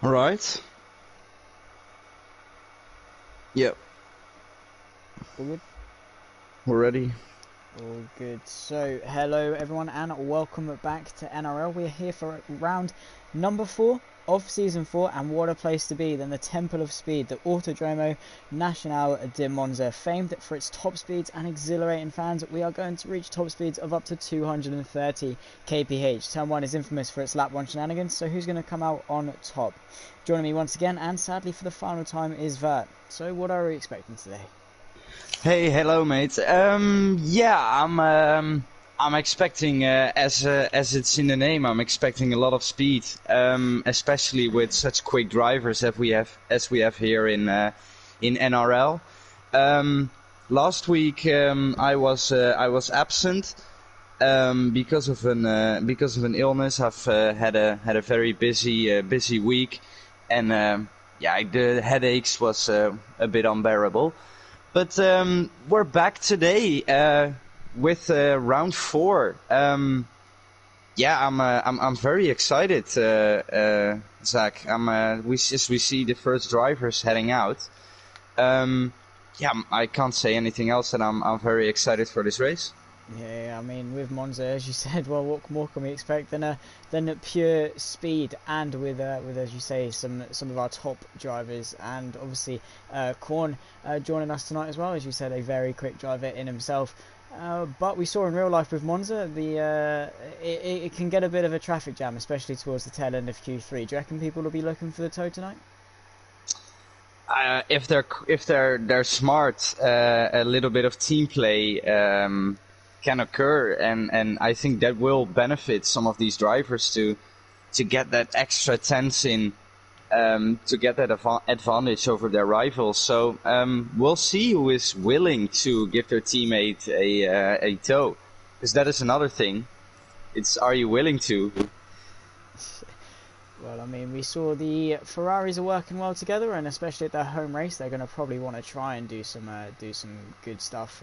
All right. Yep, All good? we're ready. All good. So, hello everyone and welcome back to NRL. We're here for round number 4 of Season 4, and what a place to be than the Temple of Speed, the Autodromo Nacional de Monza. Famed for its top speeds and exhilarating fans, we are going to reach top speeds of up to 230 kph. Turn 1 is infamous for its lap 1 shenanigans, so who's going to come out on top? Joining me once again, and sadly for the final time, is Vert. So what are we expecting today? Hey, hello, mate. Yeah, I'm expecting, as it's in the name, I'm expecting a lot of speed, especially with such quick drivers as we have here in NRL. Last week, I was absent, because of an illness. I've had a very busy week, and yeah, the headaches was a bit unbearable. But we're back today with round 4. Yeah, I'm very excited, Zach. We see the first drivers heading out. Yeah, I can't say anything else, and I'm very excited for this race. Yeah, I mean, with Monza, as you said, well, what more can we expect than pure speed, and with as you say, some of our top drivers, and obviously Korn joining us tonight as well, as you said, a very quick driver in himself. But we saw in real life with Monza, it can get a bit of a traffic jam, especially towards the tail end of Q3. Do you reckon people will be looking for the toe tonight? If they're smart, a little bit of team play can occur, and I think that will benefit some of these drivers to get that extra tense in, to get that advantage over their rivals. So we'll see who is willing to give their teammate a tow, because that is another thing. It's, are you willing to? Well, I mean, we saw the Ferraris are working well together, and especially at their home race, they're going to probably want to try and do some good stuff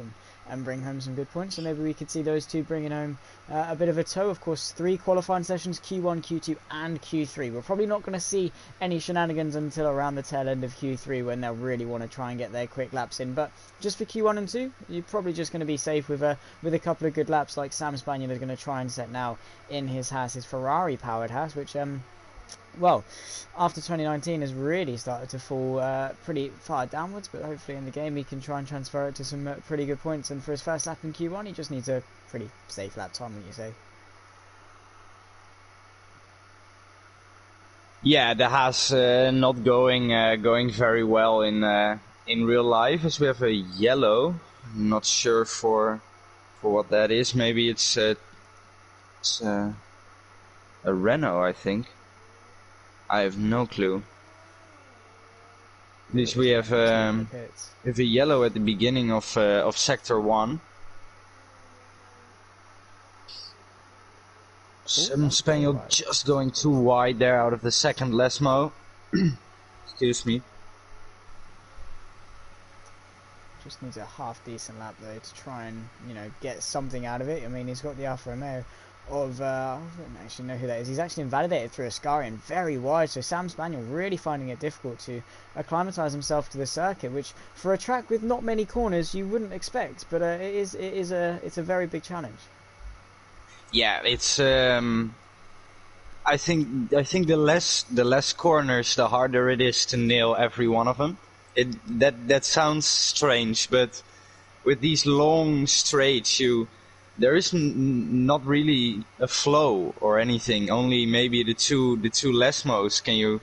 and bring home some good points. So maybe we could see those two bringing home a bit of a tow. Of course, 3 qualifying sessions: Q1, Q2, and Q3. We're probably not going to see any shenanigans until around the tail end of Q3, when they'll really want to try and get their quick laps in. But just for Q1 and 2, you're probably just going to be safe with a couple of good laps, like Sam Spaniel is going to try and set now in his Ferrari powered Haas, which well, after 2019 has really started to fall pretty far downwards, but hopefully in the game he can try and transfer it to some pretty good points. And for his first lap in Q1, he just needs a pretty safe lap time, would you say? Yeah, the Haas not going very well in real life, as we have a yellow. I'm not sure for what that is. Maybe it's a Renault, I think. I have no clue. At least we have a yellow at the beginning of sector 1. Spaniel right. Just going too wide there out of the second Lesmo. Excuse me. Just needs a half decent lap though to try and, you know, get something out of it. I mean, he's got the Alfa Romeo of I don't actually know who that is. He's actually invalidated through Ascarian, very wide, so Sam Spaniel really finding it difficult to acclimatise himself to the circuit, which for a track with not many corners you wouldn't expect, but it's a very big challenge. Yeah, it's I think the less corners, the harder it is to nail every one of them. That sounds strange, but with these long straights, there is not really a flow or anything. Only maybe the two Lesmos can you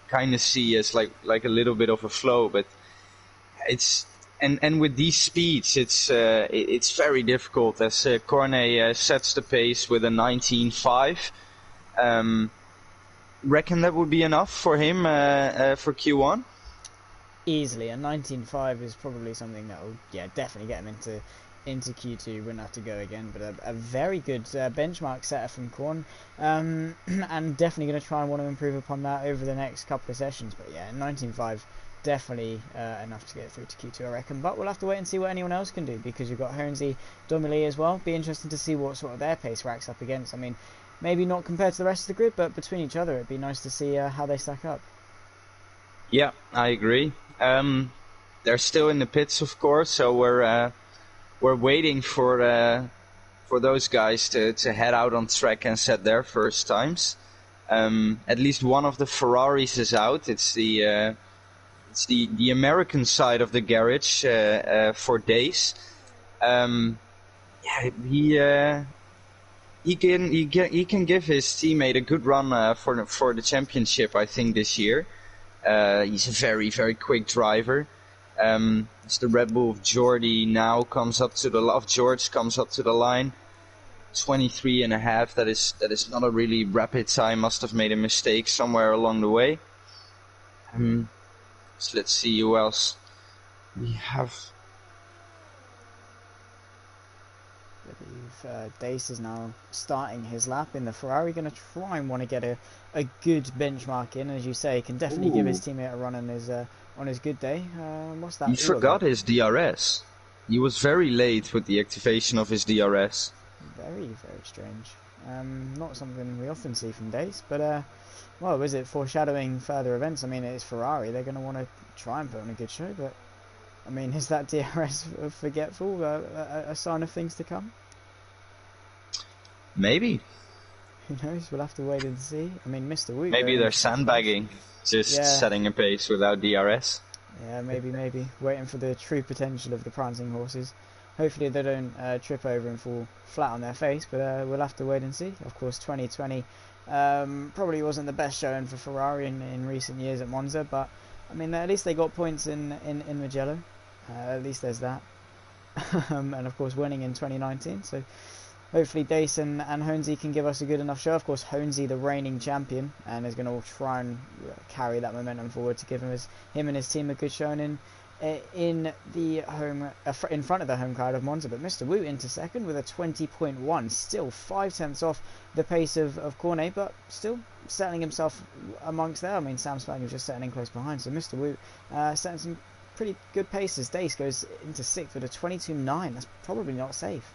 kind of see as like a little bit of a flow. But it's and with these speeds, it's very difficult. As Cornet sets the pace with a 19.5. Reckon that would be enough for him for Q1? Easily, a 19.5 is probably something that will definitely get him into Q2. Wouldn't have to go again, but a very good benchmark setter from Korn, and definitely going to try and want to improve upon that over the next couple of sessions. But yeah, 19.5 definitely enough to get through to Q2, I reckon. But we'll have to wait and see what anyone else can do, because you've got Hornsey, Domily as well. Be interesting to see what sort of their pace racks up against. I mean, maybe not compared to the rest of the grid, but between each other, it'd be nice to see how they stack up. Yeah, I agree. They're still in the pits, of course, so we're waiting for those guys to head out on track and set their first times. At least one of the Ferraris is out. It's the American side of the garage for days. Yeah, he can give his teammate a good run for the championship. I think this year. He's a very, very quick driver. It's the Red Bull of George comes up to the line. 23.5. That is not a really rapid time. Must have made a mistake somewhere along the way. So let's see who else we have. Dace is now starting his lap in the Ferrari, going to try and want to get a good benchmark in. As you say, can definitely give his teammate a run on his good day. What's that? He forgot his DRS. He was very late with the activation of his DRS. Very, very strange. Not something we often see from Dace, but well, is it foreshadowing further events? I mean, it's Ferrari. They're going to want to try and put on a good show, but I mean, is that DRS forgetful a sign of things to come? Maybe. Who knows? We'll have to wait and see. I mean, Mr. Wu. Maybe they're sandbagging, just setting a pace without DRS. Yeah, maybe. Waiting for the true potential of the prancing horses. Hopefully they don't trip over and fall flat on their face, but we'll have to wait and see. Of course, 2020 probably wasn't the best showing for Ferrari in recent years at Monza, but I mean, at least they got points in Mugello. At least there's that. And of course, winning in 2019. So hopefully Dace and Honesy can give us a good enough show. Of course, Honesy, the reigning champion, and is going to try and carry that momentum forward to give him and his team a good showing in the home, in front of the home crowd of Monza. But Mr. Wu into second with a 20.1, still 5/10 off the pace of Cornet, but still settling himself amongst there. I mean, Sam Spang was just settling close behind, so Mr. Wu setting some pretty good paces. Dace goes into sixth with a 22.9. That's probably not safe.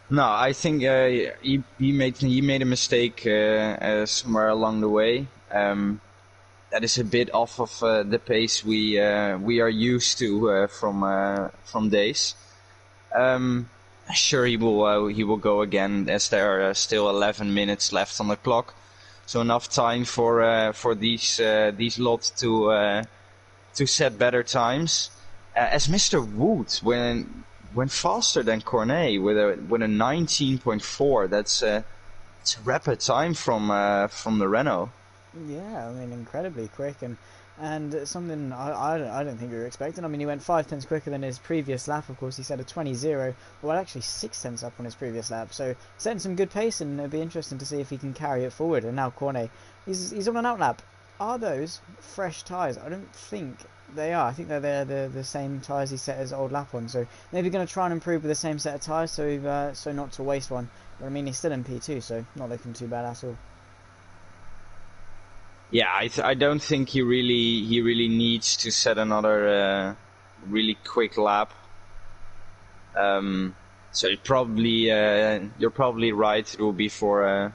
No, I think he made a mistake somewhere along the way. That is a bit off of the pace we are used to from Dace. Sure, he will go again, as there are still 11 minutes left on the clock, so enough time for these lots to set better times. As Mr. Wood went faster than Cornet with a 19.4. That's a rapid time from the Renault. Yeah, I mean, incredibly quick, and something I don't think we were expecting. I mean, he went 5/10 quicker than his previous lap. Of course, he set a 20.0, well, actually 6/10 up on his previous lap. So setting some good pace, and it'll be interesting to see if he can carry it forward. And now Cornet, he's on an out lap. Are those fresh tyres? I don't think they are. I think they're the same tyres he set his old lap on. So maybe going to try and improve with the same set of tyres, so not to waste one. But I mean, he's still in P2, so not looking too bad at all. Yeah, I don't think he really needs to set another really quick lap. So you're probably right. It will be for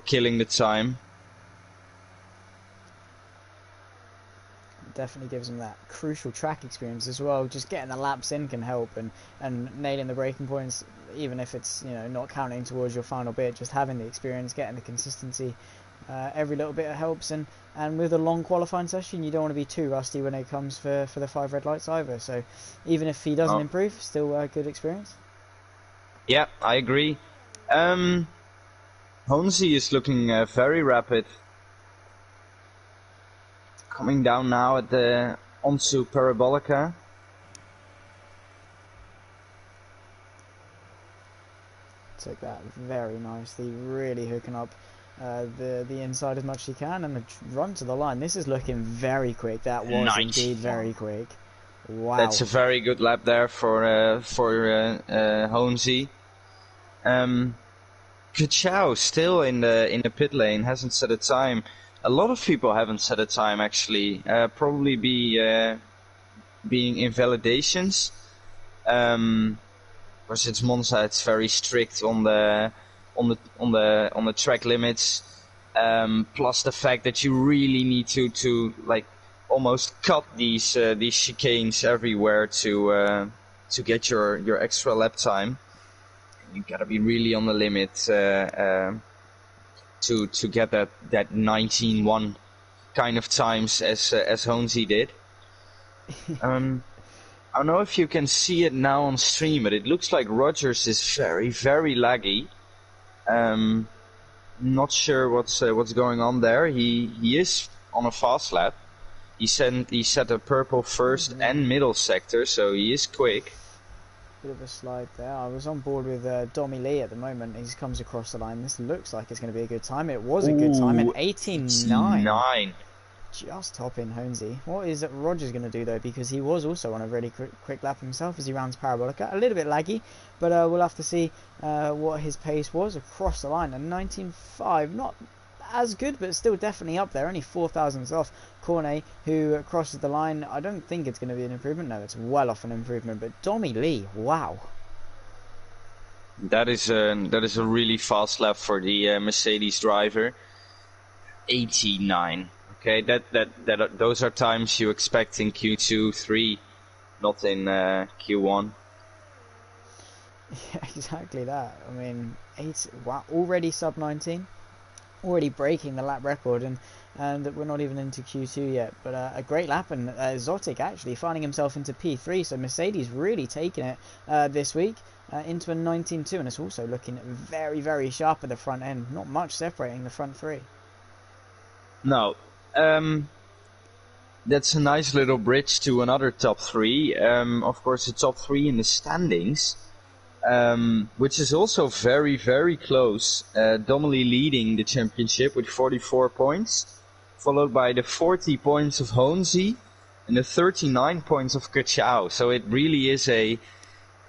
killing the time. Definitely gives him that crucial track experience as well. Just getting the laps in can help, and nailing the braking points, even if it's not counting towards your final bit. Just having the experience, getting the consistency. Every little bit helps, and with a long qualifying session, you don't want to be too rusty when it comes for the 5 red lights either. So even if he doesn't improve, still a good experience. Yeah, I agree. Honesy is looking very rapid. Coming down now at the onto Parabolica. Took that very nicely, really hooking up the inside as much as he can, and a run to the line. This is looking very quick. That was nice. Indeed very quick. Wow. That's a very good lap there for Honesy. Kachao still in the pit lane, hasn't set a time. A lot of people haven't set a time actually. Probably being invalidations. Because it's Monza, it's very strict on the track limits. Plus the fact that you really need to like almost cut these chicanes everywhere to get your extra lap time. You gotta be really on the limit to get that 19-1 kind of times as Honesy did. I don't know if you can see it now on stream, but it looks like Rogers is very, very laggy. Not sure what's going on there. He is on a fast lap. He set a purple first and middle sector, so he is quick. Bit of a slide there. I was on board with Domi Lee at the moment. He comes across the line. This looks like it's going to be a good time. It was a good time at 18.9. Just topping Honesy. What is Rogers going to do though? Because he was also on a really quick lap himself as he rounds Parabolica. A little bit laggy, but we'll have to see what his pace was across the line. A 19.5, not as good, but still definitely up there. Only 4 thousandths off Cornet, who crosses the line. I don't think it's going to be an improvement. No, it's well off an improvement. But Domi Lee, wow. That is a really fast lap for the Mercedes driver. 89. Okay, those are times you expect in Q2, 3, not in Q1. Yeah, exactly that. I mean, wow, already sub 19, already breaking the lap record, and we're not even into Q2 yet. But a great lap, and Zotic actually finding himself into P3. So Mercedes really taking it this week into a 19.2, and it's also looking very, very sharp at the front end. Not much separating the front three. No. That's a nice little bridge to another top 3. Of course, the top 3 in the standings, which is also very, very close. Domely leading the championship with 44 points, followed by the 40 points of Honesy and the 39 points of Kachao. So it really is a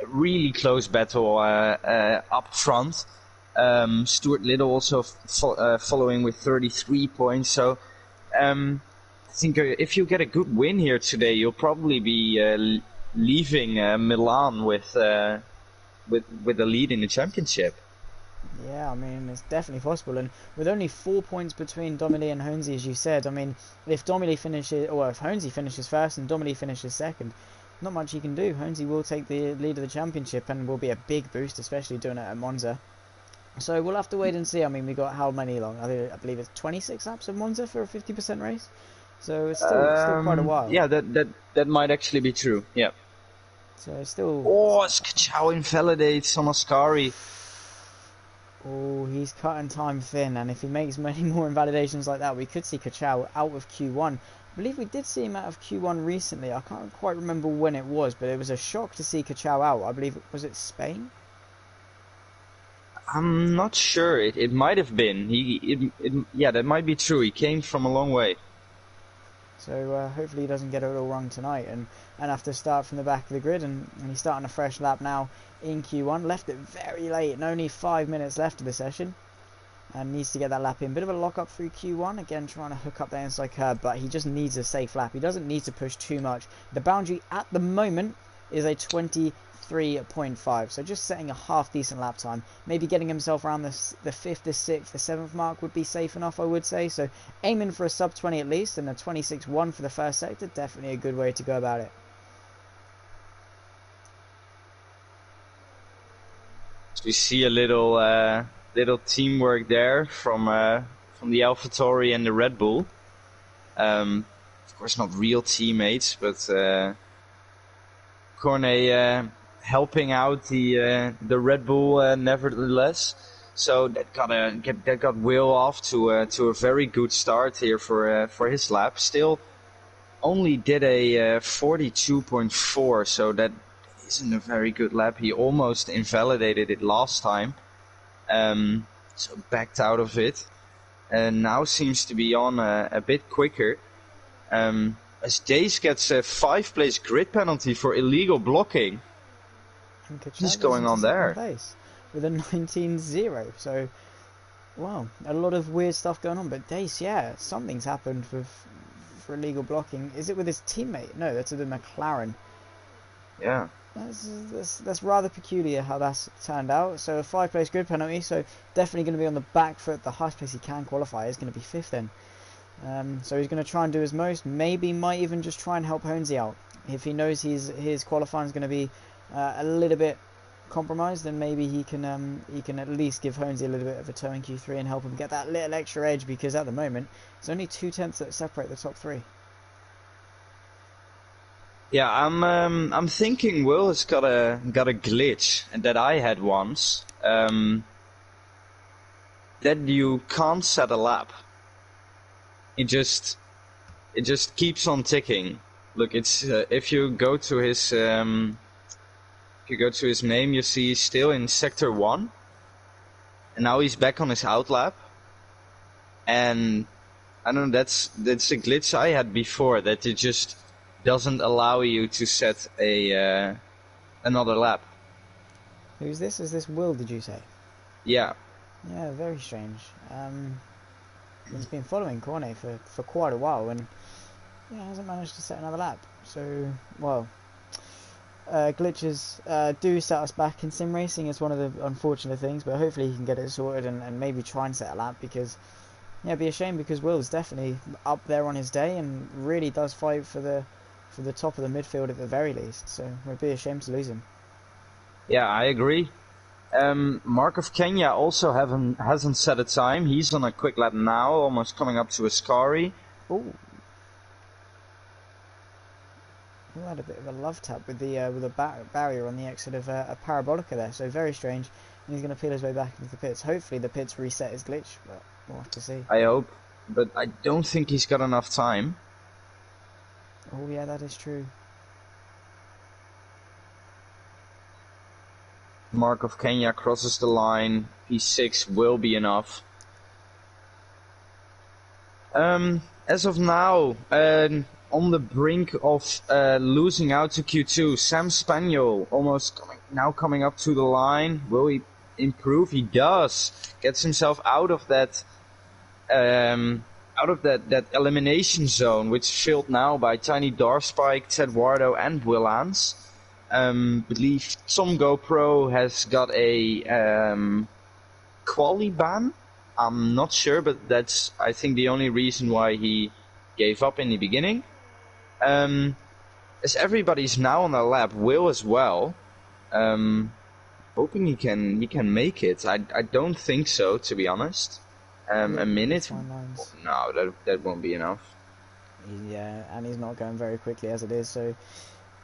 really close battle up front. Stuart Little also following with 33 points. So I think if you get a good win here today, you'll probably be leaving Milan with a lead in the championship. Yeah, I mean, it's definitely possible. And with only 4 points between Domily and Honesy, as you said, I mean, if Domily finishes, or if Honesy finishes first and Domily finishes second, not much he can do. Honesy will take the lead of the championship and will be a big boost, especially doing it at Monza. So we'll have to wait and see. I mean, we got how many long? I believe it's 26 laps at Monza for a 50% race. So it's still quite a while. Yeah, that might actually be true. Yeah. So it's still. Oh, Skachau invalidates on Ascari. Oh, he's cutting time thin, and if he makes many more invalidations like that, we could see Kachao out of Q1. I believe we did see him out of Q1 recently. I can't quite remember when it was, but it was a shock to see Kachao out. I believe was it Spain? I'm not sure. It might have been. Yeah, that might be true. He came from a long way. So hopefully he doesn't get it all wrong tonight and have to start from the back of the grid. And he's starting a fresh lap now in Q1. Left it very late and only 5 minutes left of the session. And needs to get that lap in. Bit of a lock up through Q1. Again, trying to hook up the inside curb. But he just needs a safe lap. He doesn't need to push too much. The boundary at the moment is a 23.5. So just setting a half decent lap time. Maybe getting himself around the 5th, the 6th, the 7th mark would be safe enough, I would say. So aiming for a sub 20 at least, and a 26.1 for the first sector. Definitely a good way to go about it. So we see a little teamwork there from the AlphaTauri and the Red Bull. Of course, not real teammates, but Cornet helping out the Red Bull nevertheless. So that got Will off to a very good start here for his lap. Still only did a 42.4, so that isn't a very good lap. He almost invalidated it last time, so backed out of it, and now seems to be on a bit quicker. As Dace gets a 5-place grid penalty for illegal blocking. What's going on there? With a 19.0, so wow, a lot of weird stuff going on. But Dace, yeah, something's happened for illegal blocking. Is it with his teammate? No, that's with the McLaren. Yeah. That's rather peculiar how that's turned out. So a 5-place grid penalty, so definitely going to be on the back foot. The highest place he can qualify is going to be 5th then. So he's going to try and do his most. Maybe might even just try and help Honesy out. If he knows his qualifying is going to be a little bit compromised, then maybe he can at least give Honesy a little bit of a toe in Q3 and help him get that little extra edge, because at the moment it's only 2/10 that separate the top 3. Yeah, I'm thinking Will has got a glitch that I had once. That you can't set a lap. It just keeps on ticking. Look, it's if you go to his name, you see he's still in sector 1, and now he's back on his outlap. And I don't know, that's a glitch I had before, that it just doesn't allow you to set a another lap. Who's this? Is this Will, did you say? Yeah. Yeah, very strange. He's been following Cornet for quite a while, and yeah, hasn't managed to set another lap. So, well, glitches do set us back in sim racing. It's one of the unfortunate things, but hopefully he can get it sorted and maybe try and set a lap, because yeah, it'd be a shame, because Will's definitely up there on his day and really does fight for the top of the midfield at the very least. So it would be a shame to lose him. Yeah, I agree. Mark of Kenya also hasn't set a time. He's on a quick lap now, almost coming up to Ascari. Ooh. He had a bit of a love tap with the barrier on the exit of a Parabolica there, so very strange. And he's going to peel his way back into the pits. Hopefully the pits reset his glitch, but we'll have to see. I hope, but I don't think he's got enough time. Oh yeah, that is true. Mark of Kenya crosses the line. P6 will be enough. As of now, on the brink of losing out to Q2, Sam Spaniel almost coming up to the line. Will he improve? He does. Gets himself out of that elimination zone, which is filled now by Tiny Darspike, Tedwardo, and Willans. Believe Tom GoPro has got a quali ban. I'm not sure, but that's, I think, the only reason why he gave up in the beginning. As everybody's now on their lap, Will as well. Hoping he can make it. I don't think so, to be honest. A minute? No, that won't be enough. Yeah, and he's not going very quickly as it is, so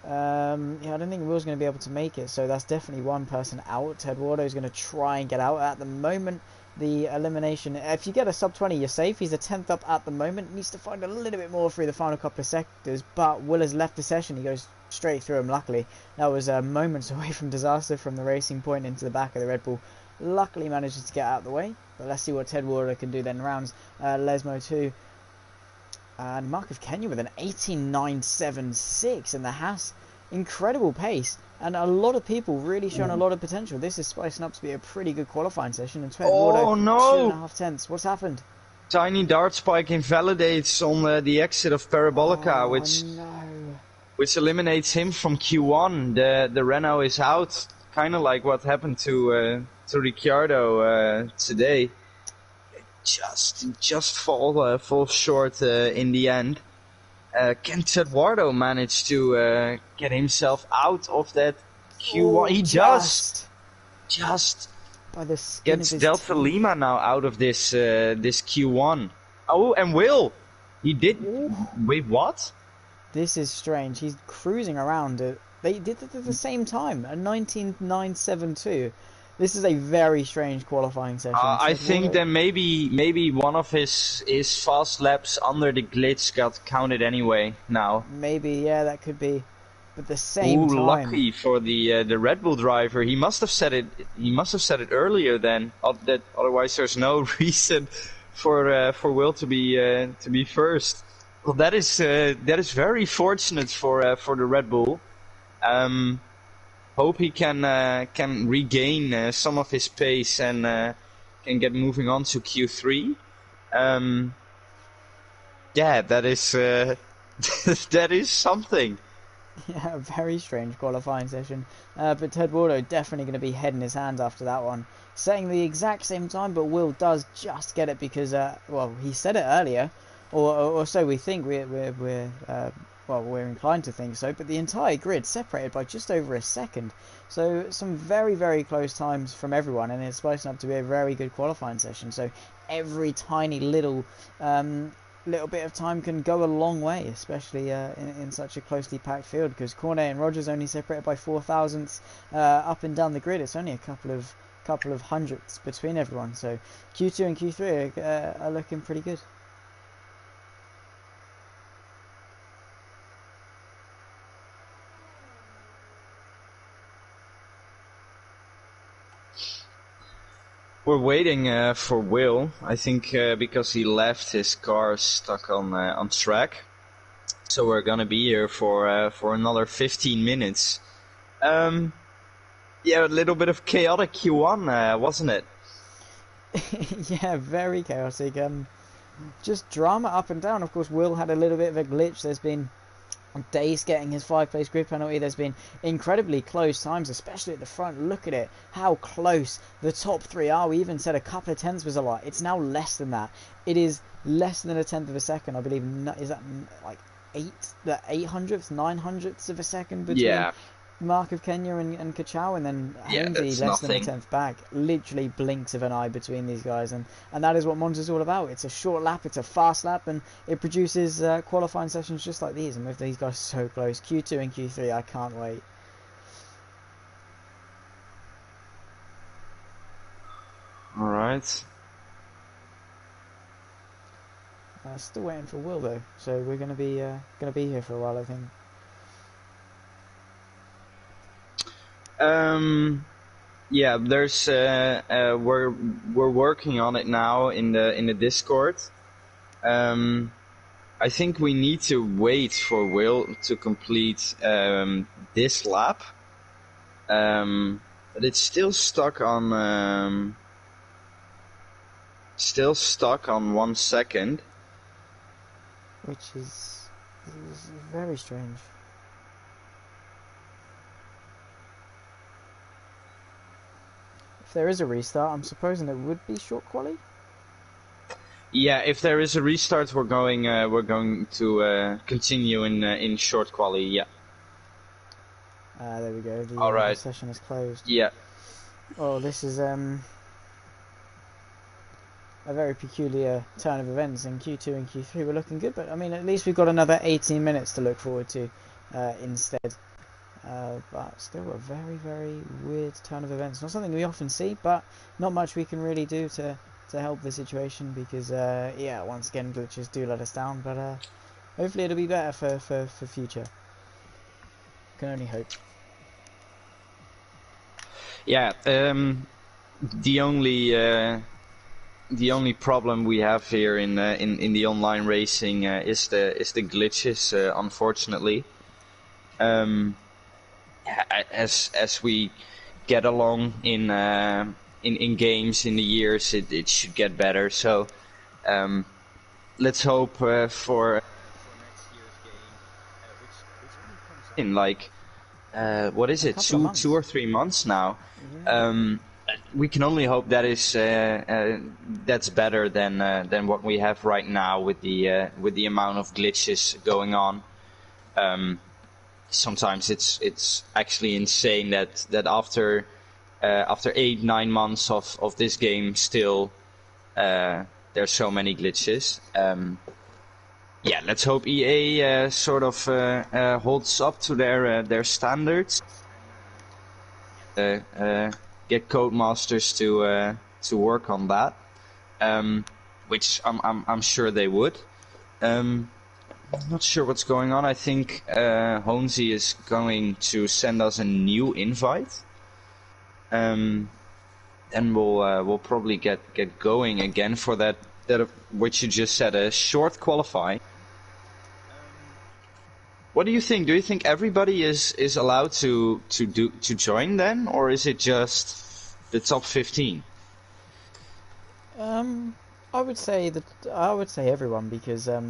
yeah, I don't think Will's going to be able to make it, so that's definitely one person out. Tedwardo's going to try and get out. At the moment, the elimination, if you get a sub 20, you're safe. He's a 10th up at the moment. Needs to find a little bit more through the final couple of sectors, but Will has left the session. He goes straight through him, luckily. That was moments away from disaster from the racing point into the back of the Red Bull. Luckily manages to get out of the way, but let's see what Tedwardo can do then. Rounds Lesmo 2. And Mark of Kenya with an 18.976 in the Haas. Incredible pace. And a lot of people really showing a lot of potential. This is spicing up to be a pretty good qualifying session. And oh no! 2.5 tenths. What's happened? Tiny Dartspike invalidates on the exit of Parabolica, which eliminates him from Q1. The Renault is out. Kind of like what happened to Ricciardo today. Just fall short in the end. Can Tedwardo manage to get himself out of that Q1? He does. Just by the skin gets of his Delta teeth. Lima now out of this Q1. Oh, and Will, he did. Ooh. Wait, what? This is strange. He's cruising around. They did it at the same time. A 19.972. This is a very strange qualifying session. I think that maybe one of his fast laps under the glitch got counted anyway now. Maybe, yeah, that could be. But at the same time, lucky for the Red Bull driver. He must have said it. He must have said it earlier then. Otherwise, there's no reason for Will to be first. Well, that is very fortunate for the Red Bull. Hope he can regain some of his pace and can get moving on to Q3. Yeah, that is that is something. Yeah, a very strange qualifying session. But Ted Waldo definitely going to be head in his hands after that one. Setting the exact same time, but Will does just get it because, well, he said it earlier, or so we think. We're inclined to think so. But the entire grid separated by just over a second. So some very, very close times from everyone, and it's supposed to be a very good qualifying session. So every tiny little bit of time can go a long way, especially in such a closely packed field, because Cornet and Rogers only separated by 0.004 up and down the grid. It's only a couple of hundredths between everyone, so Q2 and Q3 are looking pretty good. We're waiting for Will. I think because he left his car stuck on track, so we're gonna be here for another 15 minutes. Yeah, a little bit of chaotic Q1, wasn't it? Yeah, very chaotic. Just drama up and down. Of course, Will had a little bit of a glitch. There's been Dace getting his 5 place grid penalty. There's been incredibly close times, especially at the front. Look at it, how close the top 3 are. We even said a couple of tenths was a lot. It's now less than that. It is less than a tenth of a second, I believe. Is that like 800ths, 900ths of a second between Yeah, Mark of Kenya and Kachau, and then yeah, Holmesy that's less than a nothing. tenth back. Literally blinks of an eye between these guys, and that is what Monza's all about. It's a short lap, it's a fast lap, and it produces qualifying sessions just like these. And with these guys so close, Q2 and Q3, I can't wait. All right. Still waiting for Will though, so we're gonna be here for a while, I think. Yeah, there's we're working on it now in the Discord. I think we need to wait for Will to complete this lap. But it's still stuck on 1 second. Which is very strange. If there is a restart, I'm supposing it would be short quali. Yeah, if there is a restart, we're going to continue in short quali. Yeah. There we go. All The right. session is closed. Yeah. Oh, this is a very peculiar turn of events. In Q2 and Q3 we're looking good, but I mean, at least we've got another 18 minutes to look forward to instead. But still a very, very weird turn of events. Not something we often see, but not much we can really do to help the situation, because yeah, once again, glitches do let us down, but hopefully it'll be better for future. Can only hope. Yeah. The only problem we have here in the online racing is the glitches, unfortunately. As we get along in games in the years, it should get better. So let's hope for next year's game, which only comes in like what is A it, couple of months. 2 or 3 months now. Yeah. We can only hope that is that's better than what we have right now with the amount of glitches going on. Sometimes it's actually insane that after 8-9 months of this game still there's so many glitches. Yeah, let's hope EA sort of holds up to their standards. Get Codemasters to work on that, which I'm sure they would. Not sure what's going on. I think Honzi is going to send us a new invite. Then we'll probably get going again for that which you just said, a short qualifying. What do you think? Do you think everybody is allowed to join then, or is it just the top 15? I would say everyone, because I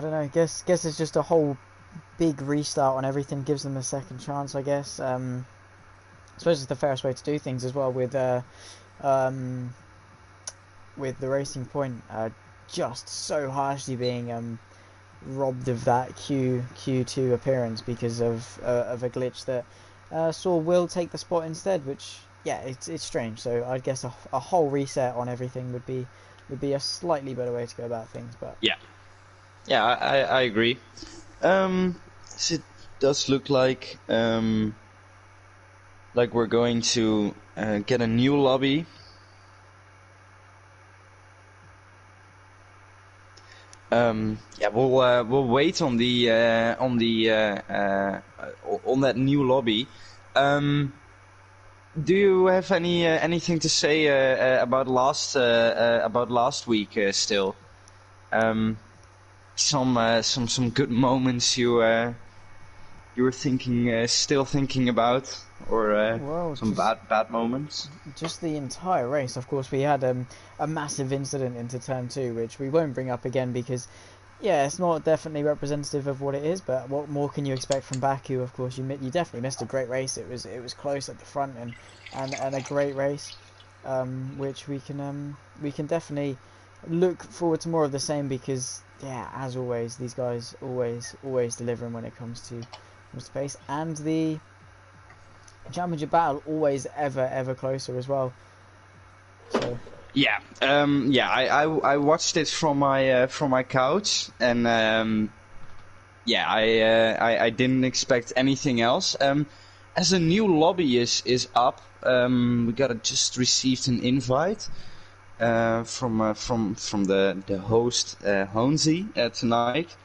don't know. I guess it's just a whole big restart on everything, gives them a second chance, I guess. I suppose it's the fairest way to do things as well um, with the Racing Point just so harshly being robbed of that Q2 appearance because of a glitch that saw Will take the spot instead, which yeah, it's strange. So I guess a whole reset on everything would be a slightly better way to go about things. But Yeah, I agree. So it does look like we're going to get a new lobby. Yeah, we'll wait on the on that new lobby. Do you have anything to say about last week still? Some good moments you were thinking still thinking about, or well, some bad moments? just the entire race. Of course, we had a massive incident into turn two, which we won't bring up again because yeah, it's not definitely representative of what it is. But what more can you expect from Baku? Of course, you definitely missed a great race. It was close at the front and a great race, which we can definitely look forward to more of the same because yeah, as always, these guys always delivering when it comes to pace, and the championship battle always ever closer as well. So Yeah, yeah. I watched it from my couch, and yeah, I didn't expect anything else. As a new lobby is up, we just received an invite from the host Honzi tonight.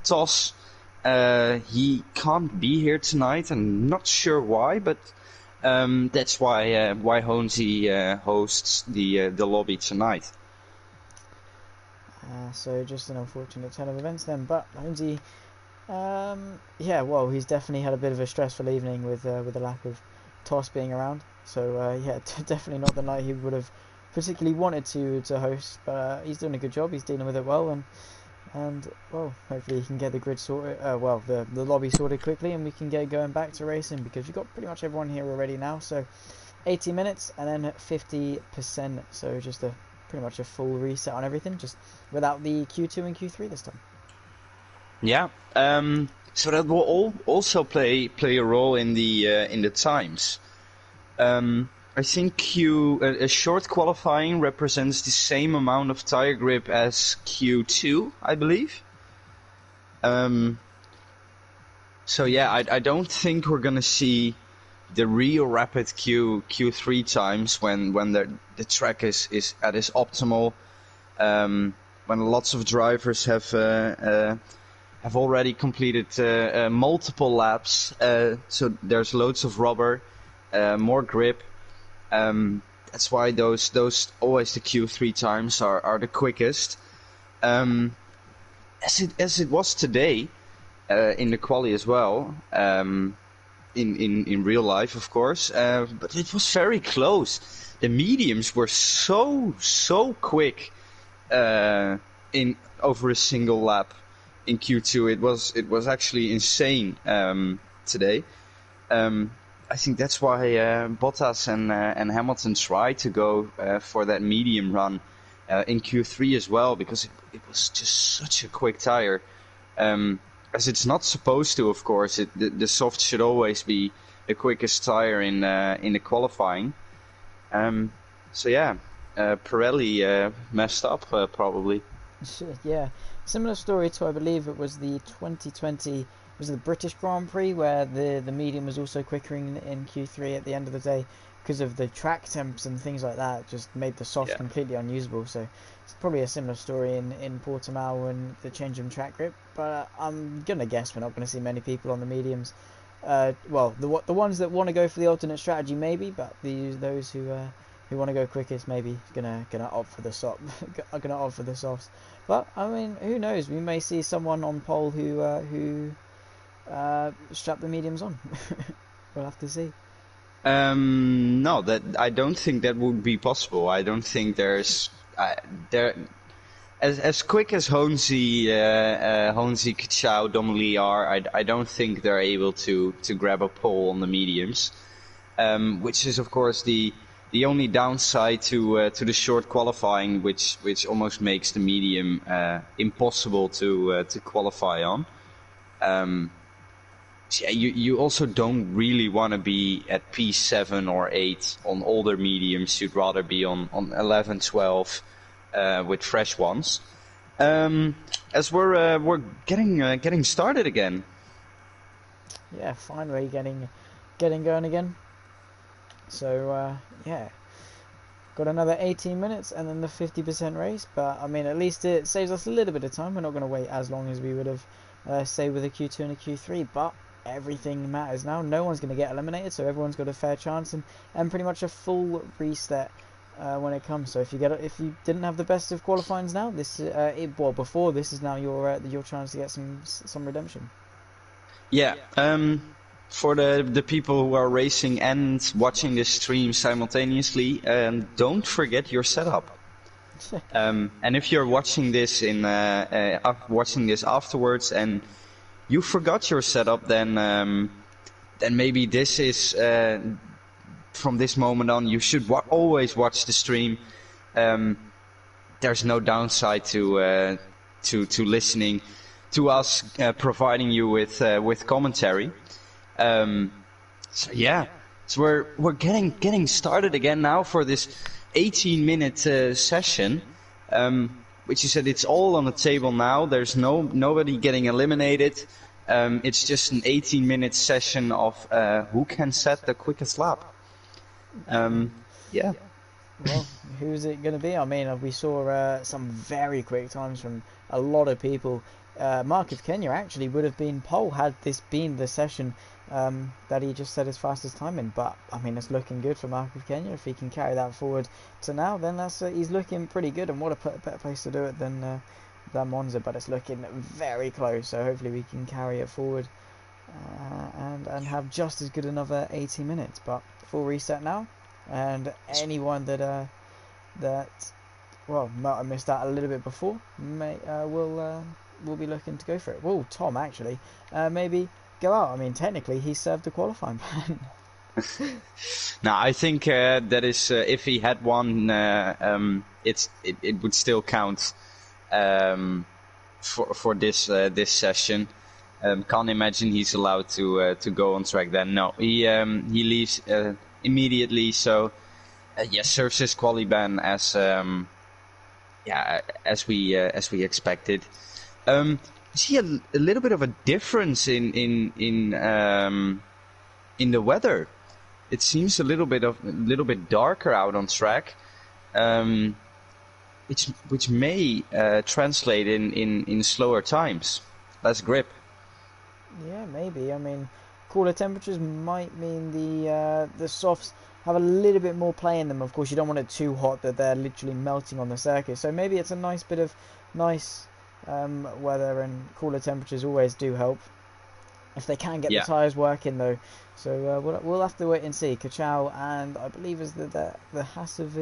Tos, he can't be here tonight. I'm not sure why, but that's why Honzi hosts the lobby tonight. so just an unfortunate turn of events then. But Holmesy, yeah, well, he's definitely had a bit of a stressful evening with the lack of Toss being around. So yeah, definitely not the night he would have particularly wanted to host. But he's doing a good job. He's dealing with it well, and well, hopefully he can get the grid sorted. Well, the lobby sorted quickly, and we can get going back to racing because we've got pretty much everyone here already now. So 80 minutes and then 50%. So just pretty much a full reset on everything, just without the Q2 and Q3 this time. Yeah. So that will also play a role in the times. I think a short qualifying represents the same amount of tire grip as Q2, I believe. So yeah, I don't think we're gonna see the real rapid Q3 times when the track is at its optimal. When lots of drivers have already completed multiple laps, so there's loads of rubber, more grip. That's why those always the Q3 times are the quickest. As it was today in the quali as well. In real life, of course, but it was very close. The mediums were so quick in over a single lap in Q2. It was actually insane today. I think that's why Bottas and Hamilton tried to go for that medium run in Q3 as well, because it was just such a quick tire. As it's not supposed to, of course. The soft should always be the quickest tire in the qualifying. So yeah, Pirelli messed up probably. Yeah, similar story to, I believe it was the 2020, was it the British Grand Prix, where the medium was also quicker in Q3 at the end of the day because of the track temps and things like that. Just made the soft completely unusable. So it's probably a similar story in Portimao and the change in track grip. But I'm gonna guess we're not gonna see many people on the mediums. Well, the ones that want to go for the alternate strategy maybe, but those who want to go quickest maybe gonna opt for the soft, are gonna opt for the softs. But I mean, who knows? We may see someone on pole who strap the mediums on. We'll have to see. No, that I don't think that would be possible. I don't think there. as quick as Honesy, Kachau, Donnelly are, I don't think they're able to grab a pole on the mediums, which is of course the only downside to the short qualifying, which almost makes the medium impossible to qualify on. So yeah, you also don't really want to be at P7 or 8 on older mediums. You'd rather be on 11, 12 with fresh ones. As we're getting started again. Yeah, finally getting going again. So yeah, got another 18 minutes and then the 50% race. But I mean, at least it saves us a little bit of time. We're not going to wait as long as we would have, say, with a Q2 and a Q3. But everything matters now. No one's going to get eliminated, so everyone's got a fair chance and pretty much a full reset when it comes. So if you didn't have the best of qualifyings now, before this is now your chance to get some redemption. Yeah. For the people who are racing and watching this stream simultaneously, don't forget your setup. And if you're watching this watching this afterwards and you forgot your setup, then maybe this is from this moment on you should always watch the stream. There's no downside to listening to us providing you with commentary. So yeah, so we're getting started again now for this 18-minute session. Which you said, it's all on the table now. There's nobody getting eliminated. It's just an 18-minute session of who can set the quickest lap. Yeah. Well, who's it going to be? I mean, we saw some very quick times from a lot of people. Mark of Kenya actually would have been pole had this been the session that he just set his fastest time in. But I mean, it's looking good for Mark of Kenya. If he can carry that forward to now, then he's looking pretty good. And what a better place to do it than Monza. But it's looking very close. So hopefully we can carry it forward and have just as good another 80 minutes. But full reset now, and anyone that might have missed out a little bit before will be looking to go for it. Well, Tom actually maybe go out. I mean, technically he served the qualifying ban. No, I think that is if he had one, it would still count for this session. Can't imagine he's allowed to go on track then. No, he leaves immediately. So yes, serves his quali ban as we expected. See a little bit of a difference in the weather. It seems a little bit darker out on track, which may translate in slower times, less grip. Yeah, maybe. I mean, cooler temperatures might mean the softs have a little bit more play in them. Of course, you don't want it too hot that they're literally melting on the circuit. So maybe it's a nice bit of weather, and cooler temperatures always do help if they can get the tyres working though. So we'll have to wait and see. Kachau and I believe is the Haas of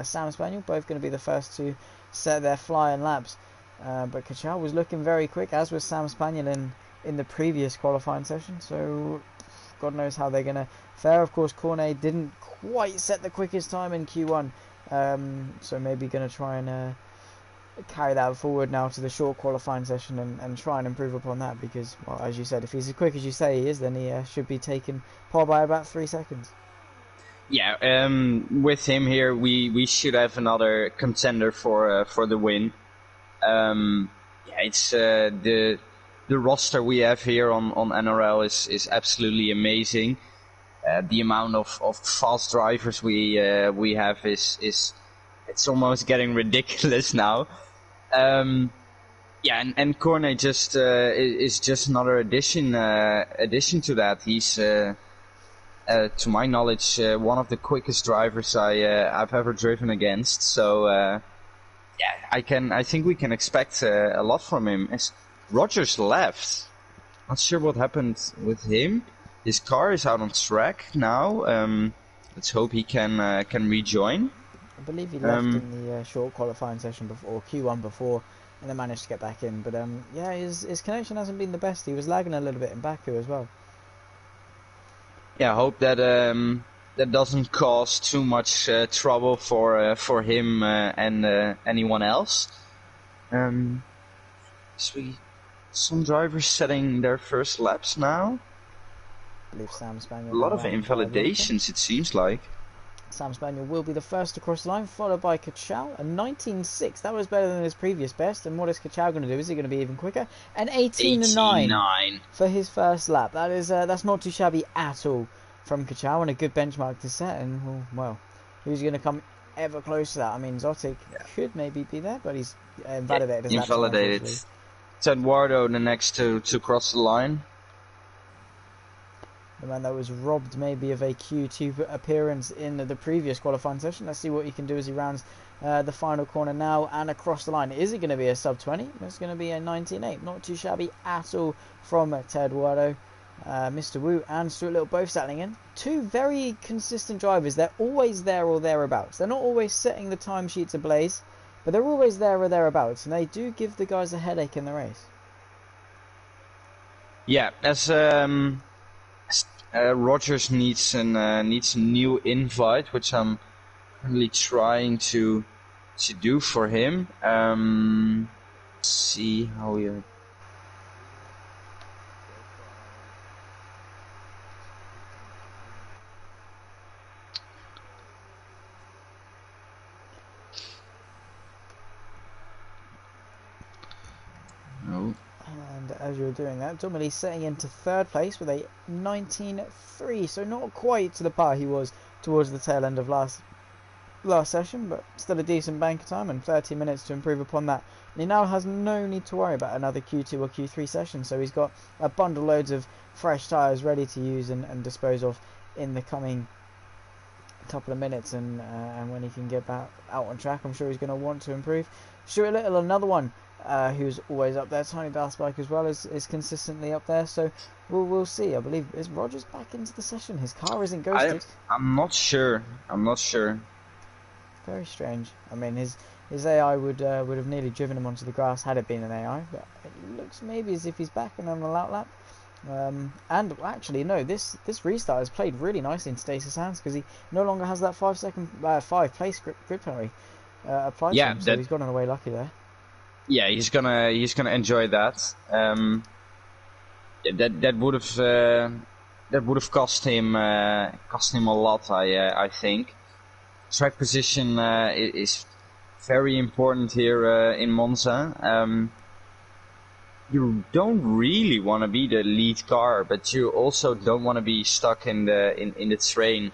Sam Spaniel both going to be the first to set their flying laps. But Kachau was looking very quick, as was Sam Spaniel in the previous qualifying session. So God knows how they're going to fare. Of course, Cornet didn't quite set the quickest time in Q1, so maybe going to try and carry that forward now to the short qualifying session and try and improve upon that, because, well, as you said, if he's as quick as you say he is, then he should be taken pole by about 3 seconds. Yeah, with him here, we should have another contender for the win. It's the roster we have here on NRL is absolutely amazing. The amount of fast drivers we have is it's almost getting ridiculous now. And Cornet just is just another addition to that. He's to my knowledge one of the quickest drivers I've ever driven against. So I think we can expect a lot from him. As Rogers left, not sure what happened with him. His car is out on track now. Let's hope he can rejoin. I believe he left Um, in the short qualifying session before, or Q1 before, and then managed to get back in. But yeah, his connection hasn't been the best. He was lagging a little bit in Baku as well. yeah, I hope that that doesn't cause too much trouble for him and anyone else. Some drivers setting their first laps now. I believe Sam Spaniel. A lot of invalidations, it seems like. Sam Spaniel will be the first to cross the line, followed by Kachal, a 19.6. That was better than his previous best. And what is Kachal going to do? Is he going to be even quicker? An 18.9 for his first lap. That is that's not too shabby at all from Kachal, and a good benchmark to set. And well, who's going to come ever close to that? I mean, Zotic could maybe be there, but he's invalidated. Invalidated. It's Eduardo the next to cross the line. The man that was robbed maybe of a Q2 appearance in the previous qualifying session. Let's see what he can do as he rounds the final corner now and across the line. Is it going to be a sub 20? It's going to be a 19.8. Not too shabby at all from Eduardo. Mr. Wu and Stuart Little both settling in. Two very consistent drivers. They're always there or thereabouts. They're not always setting the timesheets ablaze, but they're always there or thereabouts, and they do give the guys a headache in the race. Yeah, as Rogers needs a new invite, which I'm really trying to do for him. Let's see how we. And as you're doing that, Domini's setting into third place with a 19.3, so not quite to the par he was towards the tail end of last session, but still a decent bank of time and 30 minutes to improve upon that. And he now has no need to worry about another Q2 or Q3 session, so he's got a bundle loads of fresh tyres ready to use and dispose of in the coming couple of minutes, and when he can get back out on track, I'm sure he's going to want to improve. Stuart Little, another one who's always up there. Tiny Darth Bike as well is consistently up there, so we'll see. I believe, is Rogers back into the session? His car isn't ghosted. I'm not sure. Very strange. I mean, his AI would have nearly driven him onto the grass had it been an AI, but it looks maybe as if he's back and on a lap lap. And actually, no, this restart has played really nicely in Stace's hands, because he no longer has that 5 place grid penalty applied to him, so he's gotten away lucky there. Yeah, he's gonna enjoy that. That would have cost him a lot. I think track position is very important here in Monza. You don't really want to be the lead car, but you also don't want to be stuck in the train.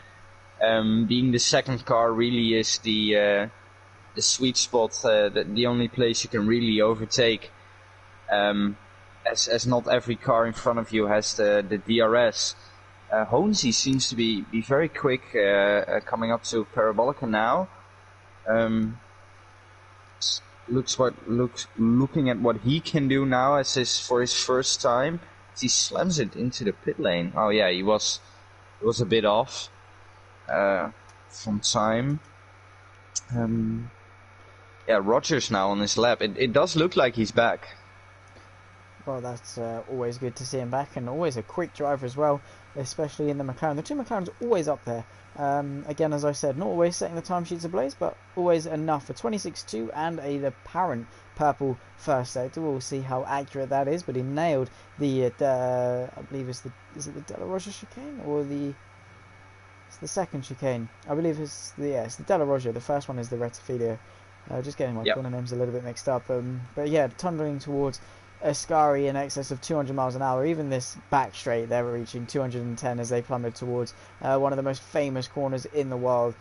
Being the second car really is the sweet spot, the only place you can really overtake, as not every car in front of you has the DRS. Honesy seems to be very quick coming up to Parabolica now. Looking at what he can do now for his first time, he slams it into the pit lane. Oh yeah, he was a bit off from time. Yeah, Rogers now on his lap. It does look like he's back. Well, that's always good to see him back, and always a quick driver as well, especially in the McLaren. The two McLarens are always up there. Again, as I said, not always setting the timesheets ablaze, but always enough for 26.2 and the apparent purple first sector. We'll see how accurate that is, but he nailed the I believe is it the Della Roja chicane or it's the second chicane? I believe it's the Della Roja. The first one is the Rettifilia. Just getting my corner names a little bit mixed up. But yeah, tumbling towards Ascari in excess of 200 miles an hour. Even this back straight, they were reaching 210 as they plummeted towards one of the most famous corners in the world.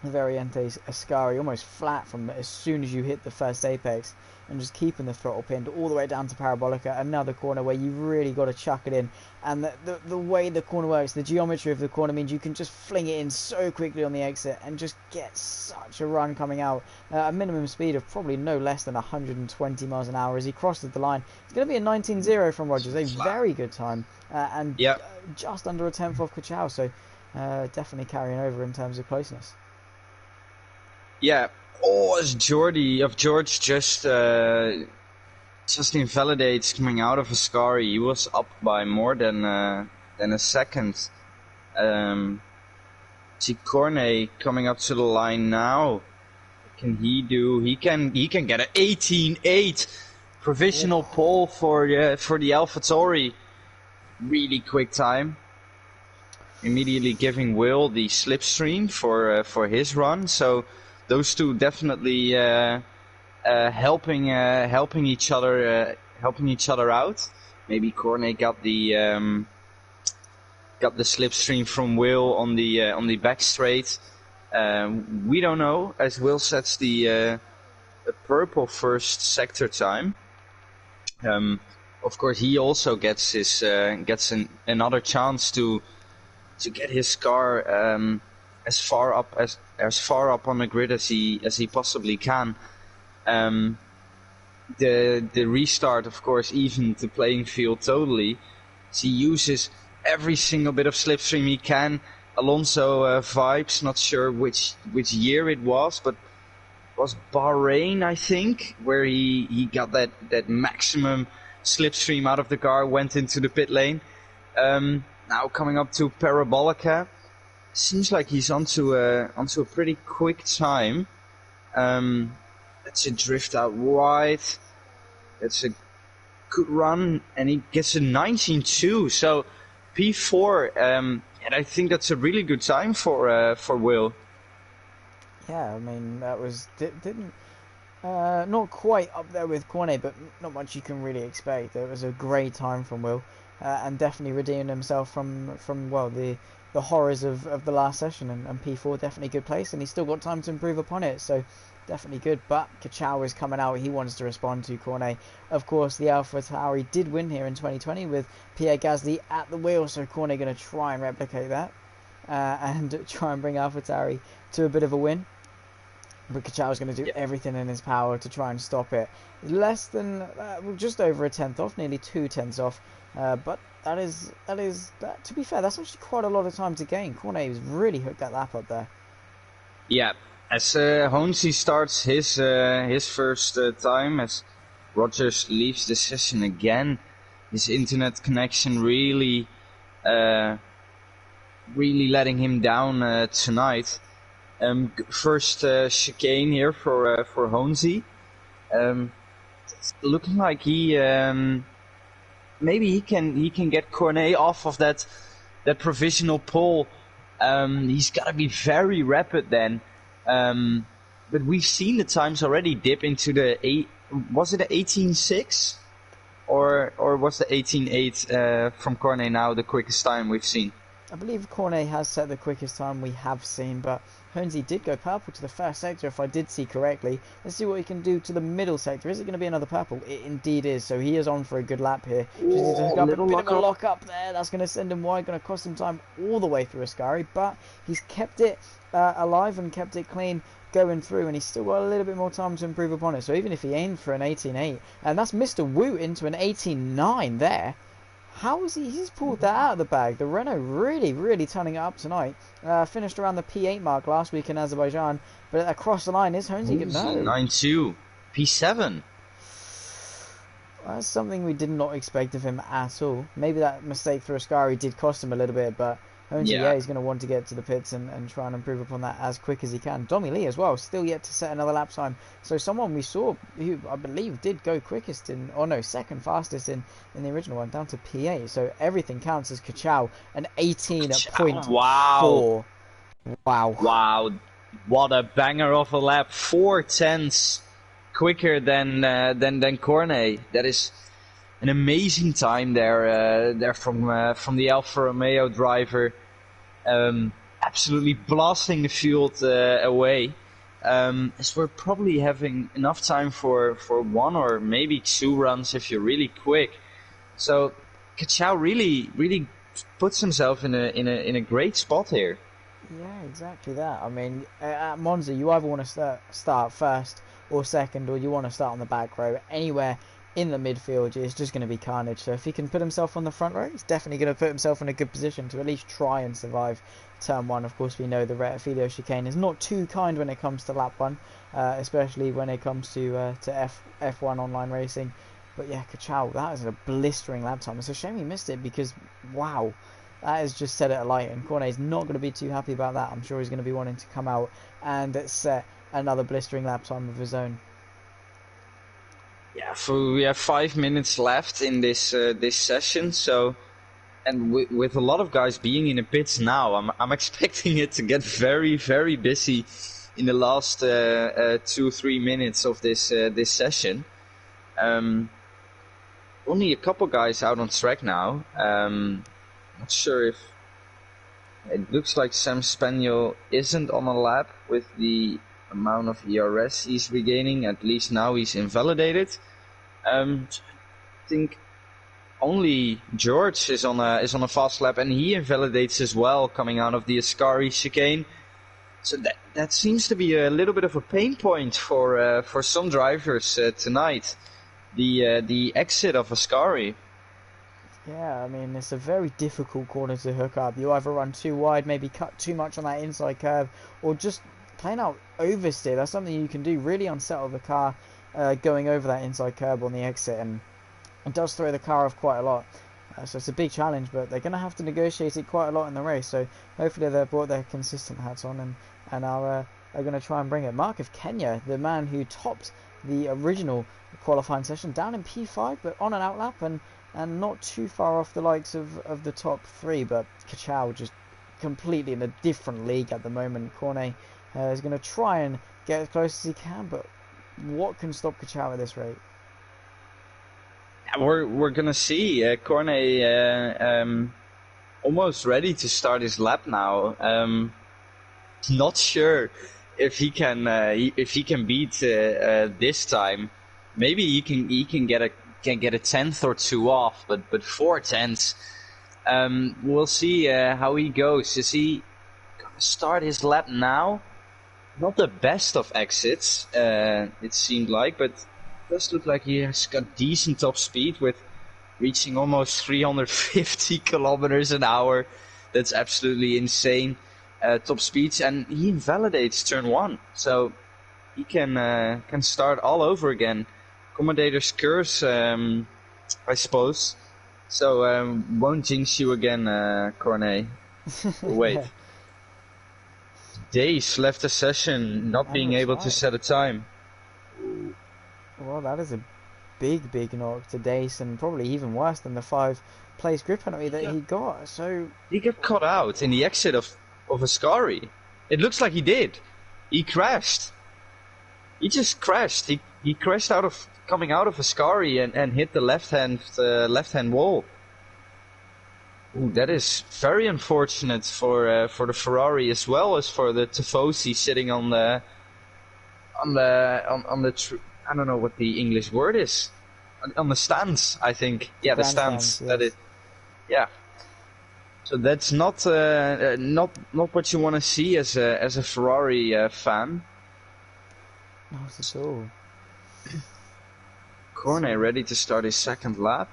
Variante Ascari, almost flat from as soon as you hit the first apex, and just keeping the throttle pinned all the way down to Parabolica. Another corner where you really got to chuck it in, and the way the corner works, the geometry of the corner means you can just fling it in so quickly on the exit and just get such a run coming out. A minimum speed of probably no less than 120 miles an hour as he crosses the line. It's going to be a 19.0 from Rogers, a very good time, and just under a tenth off Kachau, so definitely carrying over in terms of closeness. Yeah. Oh, as George just invalidates coming out of Ascari. He was up by more than a second. See Cornet coming up to the line now. What can he do? He can get an 18.8 provisional pole for the AlphaTauri. Really quick time. Immediately giving Will the slipstream for his run. So those two definitely helping each other out. Maybe Cornet got the slipstream from Will on the back straight. We don't know, as Will sets the purple first sector time. Of course, he also gets another chance to get his car as far up on the grid as he possibly can. The restart, of course, evened the playing field totally. So he uses every single bit of slipstream he can. Alonso vibes, not sure which year it was, but it was Bahrain, I think, where he got that maximum slipstream out of the car, went into the pit lane. Now coming up to Parabolica, seems like he's onto a pretty quick time. That's a drift out wide. That's a good run, and he gets a 19.2. So P4, and I think that's a really good time for Will. Yeah, I mean that was didn't not quite up there with Cornet, but not much you can really expect. It was a great time from Will, and definitely redeemed himself from well the horrors of the last session. And P4 definitely good place, and he's still got time to improve upon it. So definitely good. But Kachau is coming out. He wants to respond to Cornet. Of course, the AlphaTauri did win here in 2020 with Pierre Gasly at the wheel. So Cornet going to try and replicate that and try and bring AlphaTauri to a bit of a win. But Kachau is going to do everything in his power to try and stop it. Less than, just over a tenth off, nearly 2/10 off. But that is to be fair, that's actually quite a lot of time to gain. Cornet has really hooked that lap up there. Yeah, as Honesy starts his first time, as Rogers leaves the session again, his internet connection really letting him down tonight. First chicane here for Honesy. It's looking like he maybe he can get Cornet off of that provisional pole. He's got to be very rapid then. But we've seen the times already dip into the was it the 18.6 or was the 18.8 from Cornet now the quickest time we've seen? I believe Cornet has set the quickest time we have seen, but Honesy did go purple to the first sector, if I did see correctly. Let's see what he can do to the middle sector. Is it going to be another purple? It indeed is, so he is on for a good lap here. Just needs to hook up a bit of a lock up there. That's going to send him wide, going to cost him time all the way through Ascari, but he's kept it alive and kept it clean going through, and he's still got a little bit more time to improve upon it. So even if he aimed for an 18.8, and that's Mr. Wu into an 18.9 there. How is he's pulled that out of the bag. The Renault really turning it up tonight. Finished around the P8 mark last week in Azerbaijan, but across the line is Honesy. No. 9.2. P7. That's something we did not expect of him at all. Maybe that mistake through Ascari did cost him a little bit, but Honesy, he's going to want to get to the pits and try and improve upon that as quick as he can. Domi Lee as well, still yet to set another lap time. So someone we saw who I believe did go quickest second fastest in the original one, down to P8. So everything counts as Kachau, an 18.4. Wow. What a banger of a lap. 4/10 quicker than Cornet. That is an amazing time there from the Alfa Romeo driver, absolutely blasting the field away. As we're probably having enough time for one or maybe two runs if you're really quick. So Kachau really puts himself in a great spot here. Yeah, exactly that. I mean, at Monza, you either want to start first or second, or you want to start on the back row. Anywhere in the midfield, it's just going to be carnage. So if he can put himself on the front row, he's definitely going to put himself in a good position to at least try and survive turn 1. Of course, we know the Retafilio chicane is not too kind when it comes to lap 1, especially when it comes to F1 online racing. But yeah, Kachow, that is a blistering lap time. It's a shame he missed it because, wow, that has just set it alight. And Cornet's not going to be too happy about that. I'm sure he's going to be wanting to come out and set another blistering lap time of his own. Yeah, we have 5 minutes left in this this session, so and with a lot of guys being in the pits now, I'm expecting it to get very, very busy in the last 2-3 minutes of this this session. Only a couple guys out on track now. Not sure if it looks like Sam Spaniel isn't on a lap with the amount of ERS he's regaining. At least now he's invalidated. I think only George is on a fast lap, and he invalidates as well coming out of the Ascari chicane. So that seems to be a little bit of a pain point for some drivers tonight. The exit of Ascari. Yeah, I mean, it's a very difficult corner to hook up. You either run too wide, maybe cut too much on that inside curve, or just plain out oversteer. That's something you can do, really unsettle the car going over that inside curb on the exit, and it does throw the car off quite a lot. So it's a big challenge, but they're going to have to negotiate it quite a lot in the race. So hopefully they've brought their consistent hats on and are going to try and bring it. Mark of Kenya, the man who topped the original qualifying session, down in P5, but on an outlap and not too far off the likes of the top 3. But Kachow just completely in a different league at the moment. Cornet is going to try and get as close as he can, but what can stop Kachow at this rate? We're gonna see Cornet almost ready to start his lap now. Not sure if he can beat this time. Maybe he can get a tenth or two off, but 4 tenths. We'll see how he goes. Is he gonna start his lap now? Not the best of exits, it seemed like, but it does look like he has got decent top speed with reaching almost 350 kilometers an hour. That's absolutely insane top speeds, and he invalidates turn 1, so he can start all over again. Commentator's curse, I suppose. So won't jinx you again, Cornet. Wait. Yeah. Days left the session, not being able to set a time. Well, that is a big knock to Dace, and probably even worse than the 5 place grid penalty that he got. So he got caught out in the exit of Ascari. It looks like he did. He crashed. He just crashed. He crashed coming out of Ascari and hit the left hand wall. Ooh, that is very unfortunate for the Ferrari as well as for the Tifosi sitting on the I don't know what the English word is. On the stands, I think. Yeah, the stands. Yes. That is. Yeah. So that's not what you want to see as a Ferrari fan. Not at all. Cornet ready to start his second lap.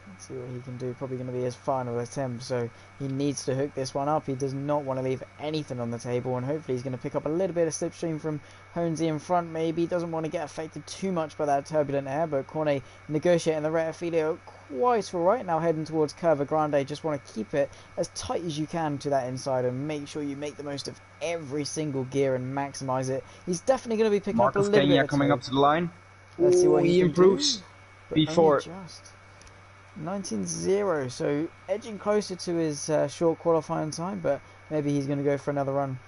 Let's see what he can do. Probably going to be his final attempt, so he needs to hook this one up. He does not want to leave anything on the table, and hopefully he's going to pick up a little bit of slipstream from Honesy in front. Maybe he doesn't want to get affected too much by that turbulent air, but Cornet negotiating the Retafilio quite alright. Now heading towards Curva Grande. Just want to keep it as tight as you can to that inside and make sure you make the most of every single gear and maximise it. He's definitely going to be picking up a little bit of coming up to the line. Let's see what he improves before. 19-0, so edging closer to his short qualifying time, but maybe he's going to go for another run,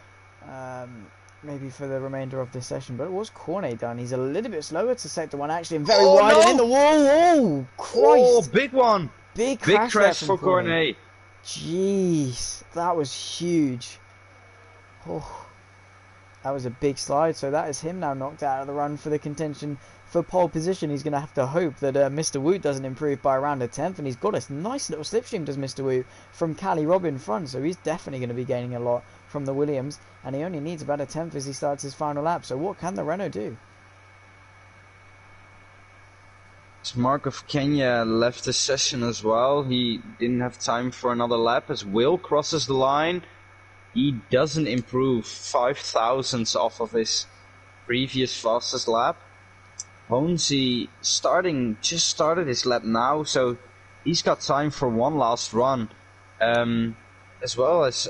maybe for the remainder of this session. But it was Cornet done. He's a little bit slower to sector 1, actually, and very wide and in the wall. Oh, Christ! Oh, big one! Big crash for Cornet. Jeez, that was huge. Oh, that was a big slide, so that is him now knocked out of the run for the contention for pole position. He's going to have to hope that Mr. Woot doesn't improve by around a tenth, and he's got a nice little slipstream, does Mr. Woot, from Cali Rob in front, so he's definitely going to be gaining a lot from the Williams, and he only needs about a tenth as he starts his final lap. So what can the Renault do? Mark of Kenya left the session as well. He didn't have time for another lap as Will crosses the line. He doesn't improve 5 thousandths off of his previous fastest lap. Honesy just started his lap now, so he's got time for one last run, as well as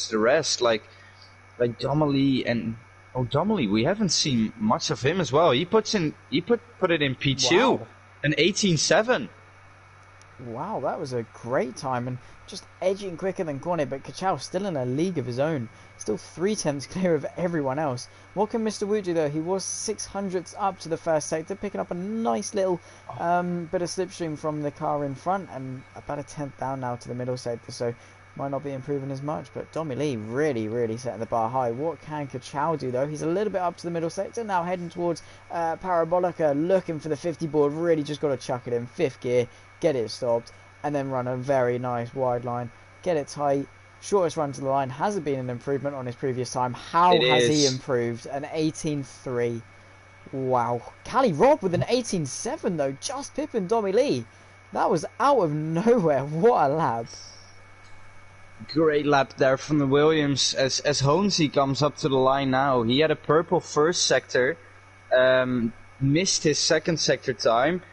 the rest. Like Domely and Domely, we haven't seen much of him as well. He put it in P2, Wow. an 18.7. Wow, that was a great time, and just edging quicker than Cornet, but Kachow still in a league of his own, still 3 tenths clear of everyone else. What can Mr. Wu do though? He was 600ths up to the first sector, picking up a nice little bit of slipstream from the car in front, and about a tenth down now to the middle sector, so might not be improving as much, but Dommy Lee really setting the bar high. What can Kachow do though? He's a little bit up to the middle sector, now heading towards Parabolica, looking for the 50 board, really just got to chuck it in, 5th gear, get it stopped, and then run a very nice wide line, get it tight. Shortest run to the line. Has it been an improvement on his previous time? How has he improved? An 18.3. Wow. Cali Rob with an 18.7 though, just pipping Dommy Lee. That was out of nowhere. What a lap. Great lap there from the Williams as Honesy comes up to the line now. He had a purple first sector, missed his second sector time.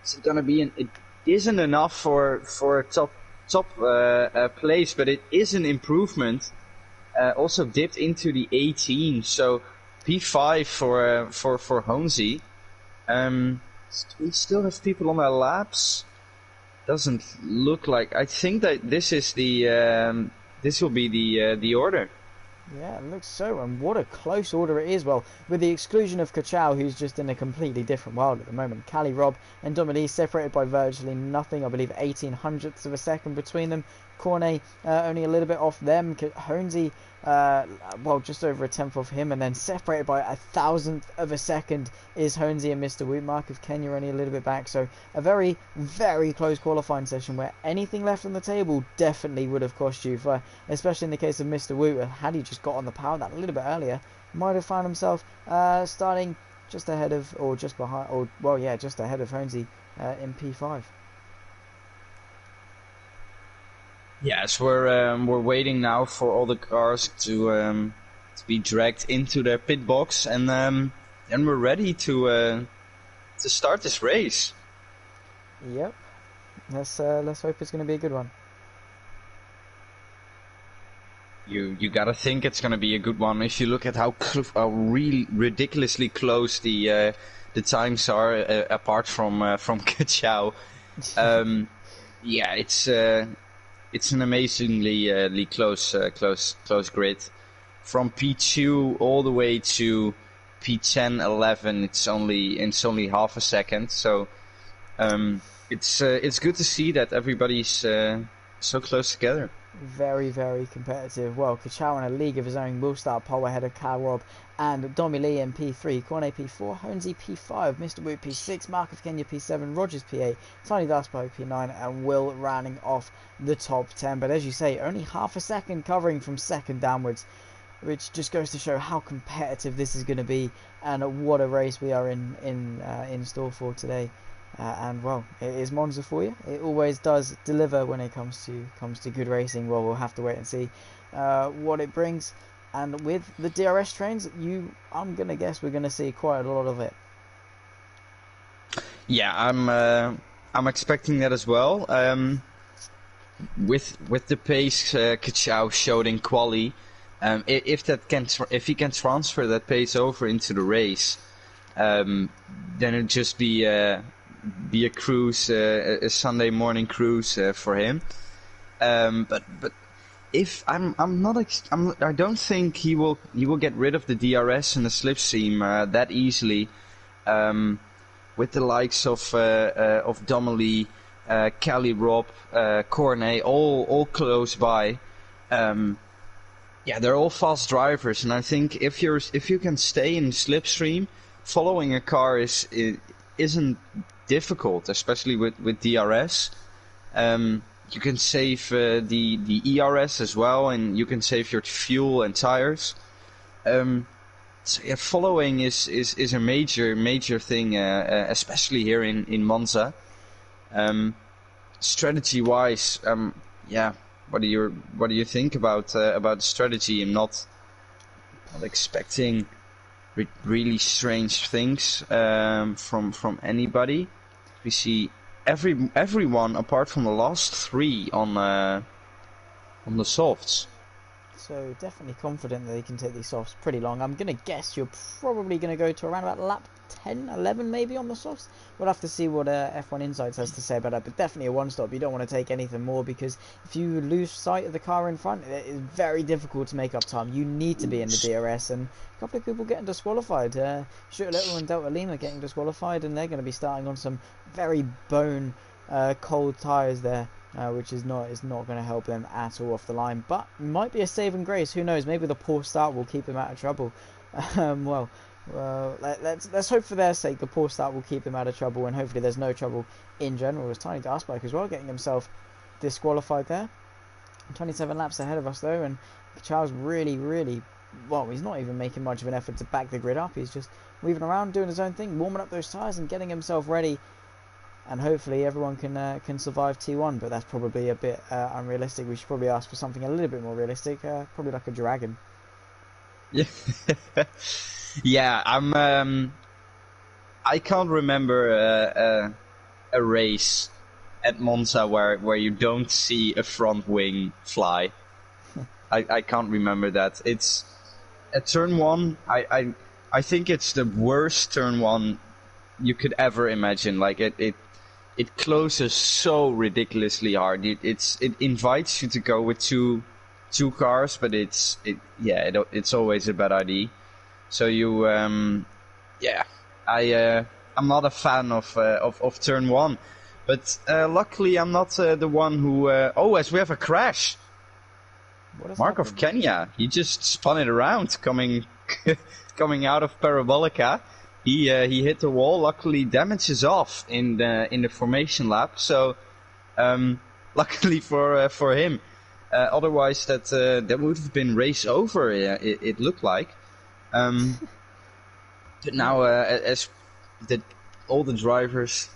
It's gonna be it isn't enough for a top place, but it is an improvement. Also dipped into the 18, so P5 for Honesy. We still have people on their laps. Doesn't look like. I think that this is this will be the order. Yeah, it looks so, and what a close order it is. Well, with the exclusion of Kachow, who's just in a completely different world at the moment. Cali Rob and Dominique separated by virtually nothing. I believe 1800ths of a second between them. Cornet only a little bit off them. Honesy, well, just over a tenth off him, and then separated by 1,000th of a second is Honesy and Mr. Woot. Mark of Kenya only a little bit back, so a very close qualifying session where anything left on the table definitely would have cost you, especially in the case of Mr. Woot. Had he just got on the power that a little bit earlier, might have found himself starting just ahead of, or just behind, or well, yeah, just ahead of Honesy in P5. Yes, we're waiting now for all the cars to be dragged into their pit box, and we're ready to start this race. Yep, let's hope it's going to be a good one. You gotta think it's gonna be a good one. If you look at how really ridiculously close the times are, apart from Kachow, yeah, it's an amazingly close grid. From P2 all the way to P10, 11, it's only half a second. So it's good to see that everybody's so close together. Very competitive. Well, Kachow in a league of his own will start pole ahead of Cal Rob and Dommy Lee in P3, Cornet P4, Honesy P5, Mr. Woot P6, Mark of Kenya P7, Rogers P8, Tiny Daspo P9, and Will rounding off the top 10. But as you say, only half a second covering from second downwards, which just goes to show how competitive this is going to be and what a race we are in store for today. And well, it is Monza for you. It always does deliver when it comes to good racing. Well, we'll have to wait and see what it brings. And with the DRS trains, I'm gonna guess we're gonna see quite a lot of it. Yeah, I'm expecting that as well. With the pace Kachow showed in quali, if he can transfer that pace over into the race, then it'd just be a cruise, a Sunday morning cruise for him. But if I don't think he will get rid of the DRS and the slipstream that easily. With the likes of Domely, Cali Rob, Cornet, all close by. Yeah, they're all fast drivers, and I think if you can stay in slipstream, following a car isn't difficult, especially with DRS. You can save the ERS as well, and you can save your fuel and tires. So yeah, following is a major thing, especially here in Monza. Strategy wise, yeah, what do you think about the strategy? I'm not expecting really strange things from anybody. We see everyone apart from the last three on the softs. So definitely confident that they can take these softs pretty long. I'm going to guess you're probably going to go to around about lap 10, 11 maybe on the softs. We'll have to see what F1 Insights has to say about that, but definitely a one-stop. You don't want to take anything more, because if you lose sight of the car in front, it is very difficult to make up time. You need to be in the DRS, and a couple of people getting disqualified. Stuart Little and Delta Lima getting disqualified, and they're going to be starting on some very bone cold tyres there. Which is not going to help them at all off the line, but might be a saving grace. Who knows? Maybe the poor start will keep them out of trouble. Let's hope for their sake the poor start will keep them out of trouble, and hopefully there's no trouble in general. There's Tiny Darksbike as well, getting himself disqualified there. 27 laps ahead of us though, and Charles really, well, he's not even making much of an effort to back the grid up. He's just weaving around, doing his own thing, warming up those tyres and getting himself ready. And hopefully everyone can survive T1, but that's probably a bit unrealistic. We should probably ask for something a little bit more realistic, probably like a dragon. Yeah, yeah. I can't remember a race at Monza where you don't see a front wing fly. I can't remember that. It's at turn one. I think it's the worst turn one you could ever imagine. Like it closes so ridiculously hard. It invites you to go with two cars, but it's always a bad idea. So you I'm not a fan of turn one, but luckily I'm not the one who. As we have a crash. Mark of Kenya, he just spun it around coming out of Parabolica. He hit the wall. Luckily, damage is off in the formation lap. So, luckily for him. Otherwise, that would have been race over. It looked like. But now, as all the drivers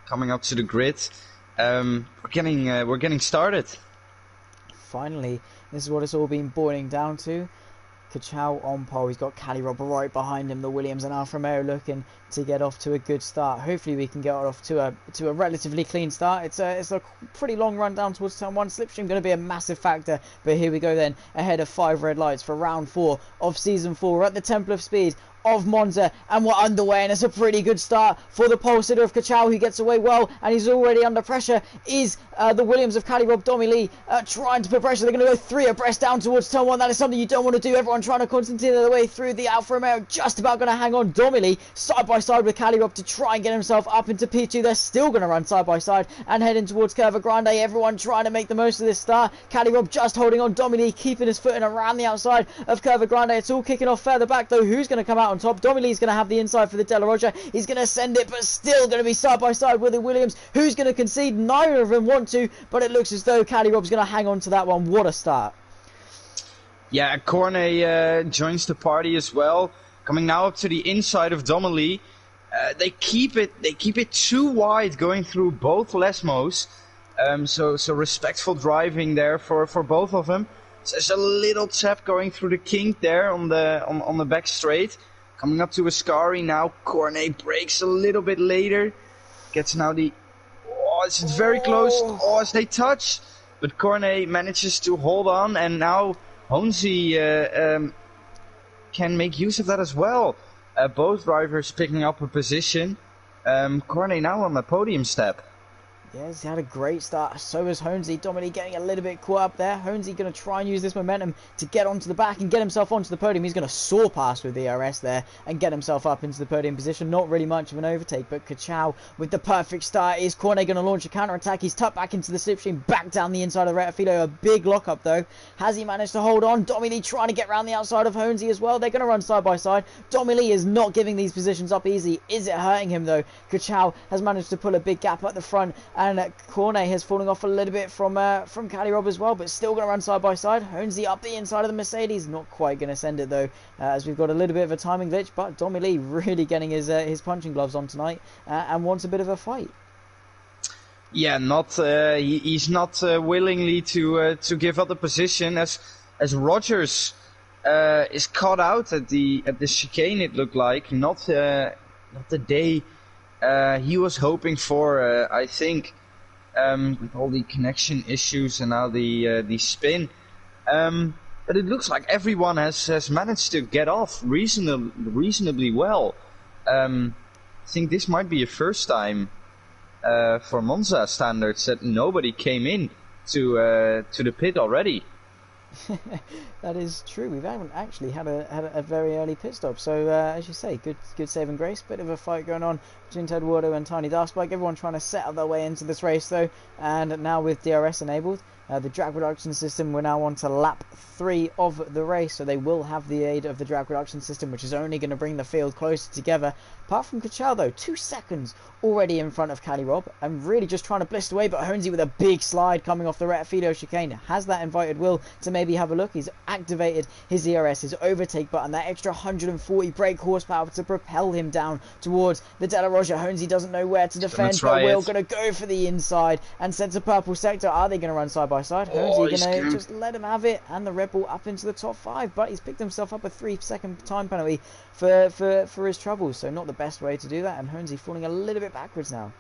coming up to the grid, we're getting started. Finally, this is what it's all been boiling down to. Kachow on pole, he's got Cali Rob right behind him, the Williams and Alfa Romeo looking to get off to a good start. Hopefully we can get off to a relatively clean start. It's a pretty long run down towards turn 1. Slipstream going to be a massive factor, but here we go then, ahead of 5 red lights for round 4 of season 4. We're at the Temple of Speed of Monza, and we're underway, and it's a pretty good start for the pole sitter of Kachow, who gets away well, and he's already under pressure. Is the Williams of Cali Rob Domi Lee trying to put pressure? They're going to go 3 abreast down towards turn 1. That is something you don't want to do. Everyone trying to concentrate their way through. The Alfa Romeo just about going to hang on. Domi Lee side by side with Cali Rob to try and get himself up into P2. They're still going to run side by side and heading towards Curva Grande. Everyone trying to make the most of this start. Cali Rob just holding on. Domi Lee keeping his footing around the outside of Curva Grande. It's all kicking off further back though. Who's going to come out on top? Domi Lee's going to have the inside for the Della Roger. He's going to send it, but still going to be side by side with the Williams. Who's going to concede? Neither of them want to, but it looks as though Cali Rob's going to hang on to that one. What a start. Yeah, Cornet joins the party as well. Coming now up to the inside of Domi. They keep it too wide going through both Lesmos. So respectful driving there for both of them. So there's a little tap going through the kink there on the back straight. Coming up to Ascari now. Cornet brakes a little bit later. Gets now the... Oh, it's very close. Oh, as they touch. But Cornet manages to hold on, and now Honzi can make use of that as well. Both drivers picking up a position. Cornet now on the podium step. Yes, he had a great start. So is Honesy. Dominic getting a little bit caught up there. Honesy going to try and use this momentum to get onto the back and get himself onto the podium. He's going to soar past with the DRS there and get himself up into the podium position. Not really much of an overtake, but Kachow with the perfect start. Is Cornet going to launch a counter-attack? He's tucked back into the slipstream, back down the inside of Retafilo. A big lock-up though. Has he managed to hold on? Dominic trying to get around the outside of Honesy as well. They're going to run side by side. Dominic is not giving these positions up easy. Is it hurting him though? Kachow has managed to pull a big gap at the front and Cornet has fallen off a little bit from Cali Rob as well, but still going to run side by side. Honesy up the inside of the Mercedes, not quite going to send it though, as we've got a little bit of a timing glitch, but Domi Lee really getting his punching gloves on tonight and wants a bit of a fight. Yeah, he's not willingly to give up the position as Rogers is caught out at the chicane. It looked like not the day he was hoping for. I think with all the connection issues and now the spin, but it looks like everyone has managed to get off reasonably well. I think this might be a first time for Monza standards that nobody came in to the pit already. That is true. We haven't actually had a very early pit stop. So as you say, good saving grace. Bit of a fight going on between Ted Wardo and Tiny Darkspike. Everyone trying to settle their way into this race though. And now with DRS enabled, the drag reduction system, we're now on to lap 3 of the race, so they will have the aid of the drag reduction system, which is only going to bring the field closer together. Apart from Kachal though, 2 seconds already in front of Cali Rob, and really just trying to blist away, but Honesy with a big slide coming off the Retifido chicane has that invited Will to maybe have a look. He's activated his ERS, his overtake button, that extra 140 brake horsepower to propel him down towards the De La Roja. Honesy doesn't know where to defend, but Will going to go for the inside and sends a purple sector. Are they going to run side by side? Honesy going to just let him have it, and the Red Bull up into the top 5, but he's picked himself up a 3-second time penalty for his troubles, so not the best way to do that, and Honesy falling a little bit backwards now.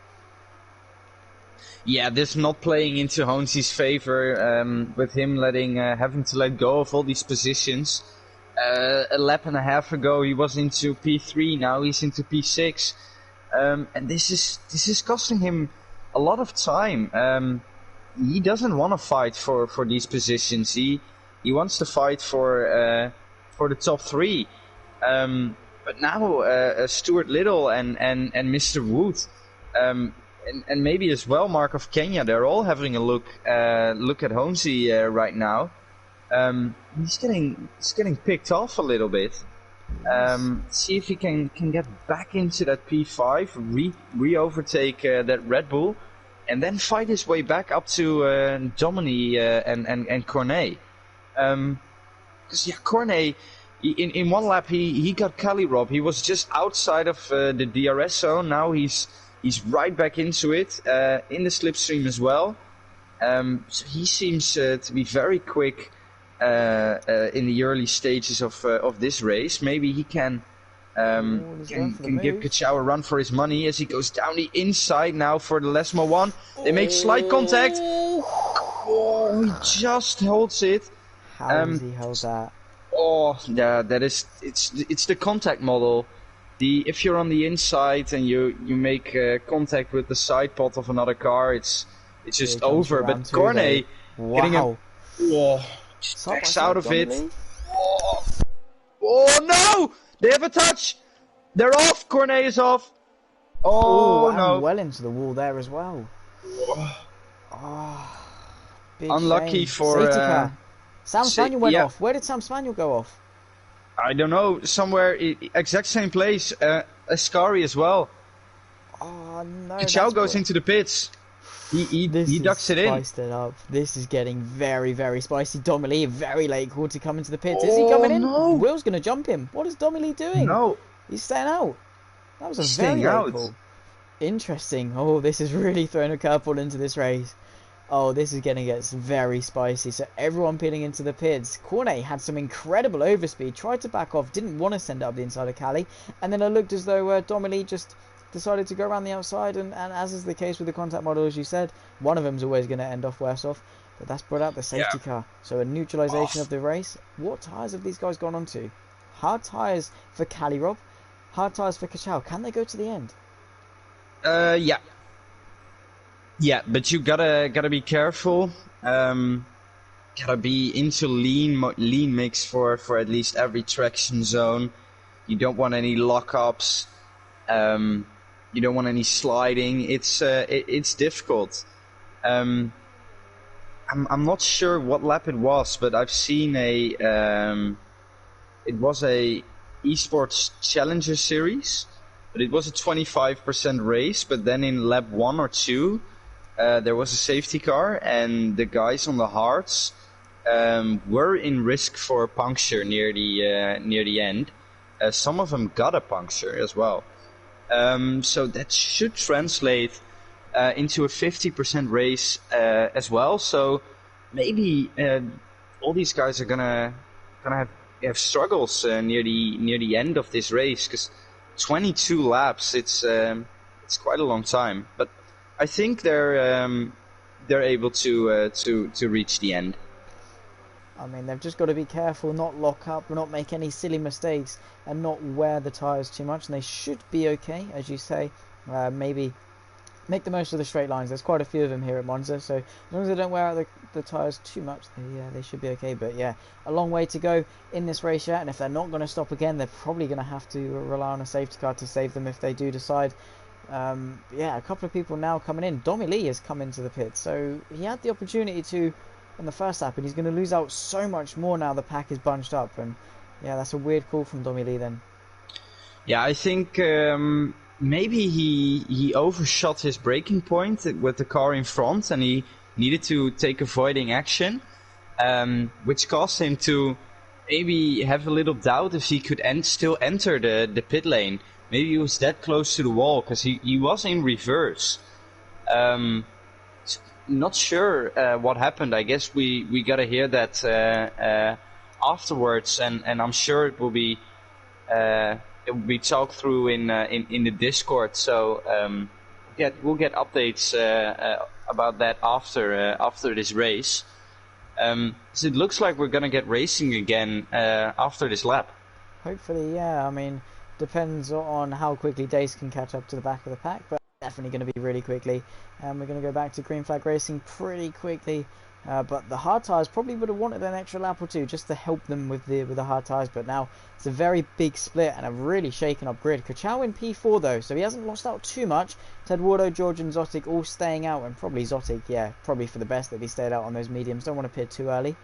Yeah, this not playing into Honesy's favor, with him having to let go of all these positions. A lap and a half ago he was into P3, now he's into P6, and this is costing him a lot of time. He doesn't want to fight for these positions. He wants to fight for the top 3. But now Stuart Little and Mr. Wood, and maybe as well Mark of Kenya, they're all having a look at Honesy right now. He's getting picked off a little bit. See if he can get back into that P5, re-overtake that Red Bull, and then fight his way back up to Domini and Cornet. Because Cornet, in one lap he got Cali Rob. He was just outside of the DRS zone. Now he's right back into it, in the slipstream as well. So he seems to be very quick in the early stages of this race. Maybe he can give Kachau a run for his money as he goes down the inside now for the Lesmo one. They make slight contact. Oh, he just holds it. How does he hold that? Oh, yeah, it's the contact model. If you're on the inside and you make contact with the side pod of another car, it's just over. But Cornet getting him, backs out of it. Oh no! They have a touch. They're off. Cornet is off. Oh no! Well into the wall there as well. Big unlucky shame. for Safety car. Sam Spaniel went off. Where did Sam Spaniel go off? I don't know. Somewhere, exact same place. Ascari as well. Oh no! Kachau goes into the pits. He ducks it in. Spiced it up. This is getting very, very spicy. Domily, very late call to come into the pits. Is he coming in? No. Will's going to jump him. What is Domily doing? No. He's staying out. That was a Staying very out. late call. Interesting. Oh, this is really throwing a curveball into this race. Oh, this is going to get very spicy. So everyone pitting into the pits. Cornet had some incredible overspeed. Tried to back off. Didn't want to send up the inside of Cali. And then it looked as though Domily just decided to go around the outside, and as is the case with the contact model, as you said, one of them's always going to end off worse off, but that's brought out the safety car, so a neutralization of the race. What tyres have these guys gone on to? Hard tyres for Cali Rob, hard tyres for Kachau. Can they go to the end? Yeah, but you gotta be careful. Gotta be into lean mix for at least every traction zone. You don't want any lockups. You don't want any sliding. It's difficult. I'm not sure what lap it was, but I've seen it was a esports challenger series, but it was a 25% race. But then in lap 1 or 2, there was a safety car, and the guys on the hards were in risk for a puncture near the end. Some of them got a puncture as well. So that should translate into a 50% race as well. So maybe all these guys are gonna have struggles near the end of this race, because 22 laps, it's quite a long time. But I think they're able to reach the end. I mean, they've just got to be careful, not lock up, not make any silly mistakes, and not wear the tyres too much. And they should be okay, as you say. Maybe make the most of the straight lines. There's quite a few of them here at Monza, so as long as they don't wear out the tyres too much, they should be okay. But yeah, a long way to go in this race yet, and if they're not going to stop again, they're probably going to have to rely on a safety car to save them if they do decide. Yeah, a couple of people now coming in. Domi Lee has come into the pit, so he had the opportunity to in the first lap, and he's going to lose out so much more now the pack is bunched up. And yeah, that's a weird call from Domi Lee then. Yeah, I think maybe he overshot his braking point with the car in front, and he needed to take avoiding action, which caused him to maybe have a little doubt if he could still enter the pit lane. Maybe he was that close to the wall, because he was in reverse. Not sure what happened. I guess we gotta hear that afterwards, and I'm sure it will be talked through in the Discord. So we'll get updates about that after this race. So it looks like we're gonna get racing again after this lap. Hopefully, yeah. I mean, depends on how quickly Dace can catch up to the back of the pack, but definitely going to be really quickly. We're going to go back to green flag racing pretty quickly, but the hard tyres probably would have wanted an extra lap or two just to help them with the hard tyres. But now it's a very big split and a really shaken up grid. Kachow in P4 though, so he hasn't lost out too much. Tedwardo, George and Zotic all staying out, and probably Zotic, yeah, probably for the best that he stayed out on those mediums. Don't want to pit too early,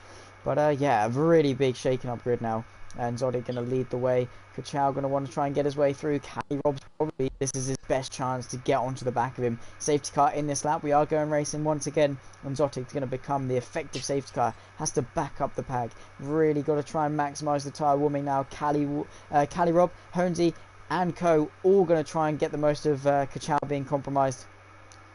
but yeah, a really big shaken up grid now. And Zotic going to lead the way. Kachow going to want to try and get his way through. Cali Rob's probably, this is his best chance to get onto the back of him. Safety car in this lap. We are going racing once again. And Zotic's going to become the effective safety car. Has to back up the pack. Really got to try and maximise the tyre warming now. Cali Rob, Honesy and Co. all going to try and get the most of Kachow being compromised.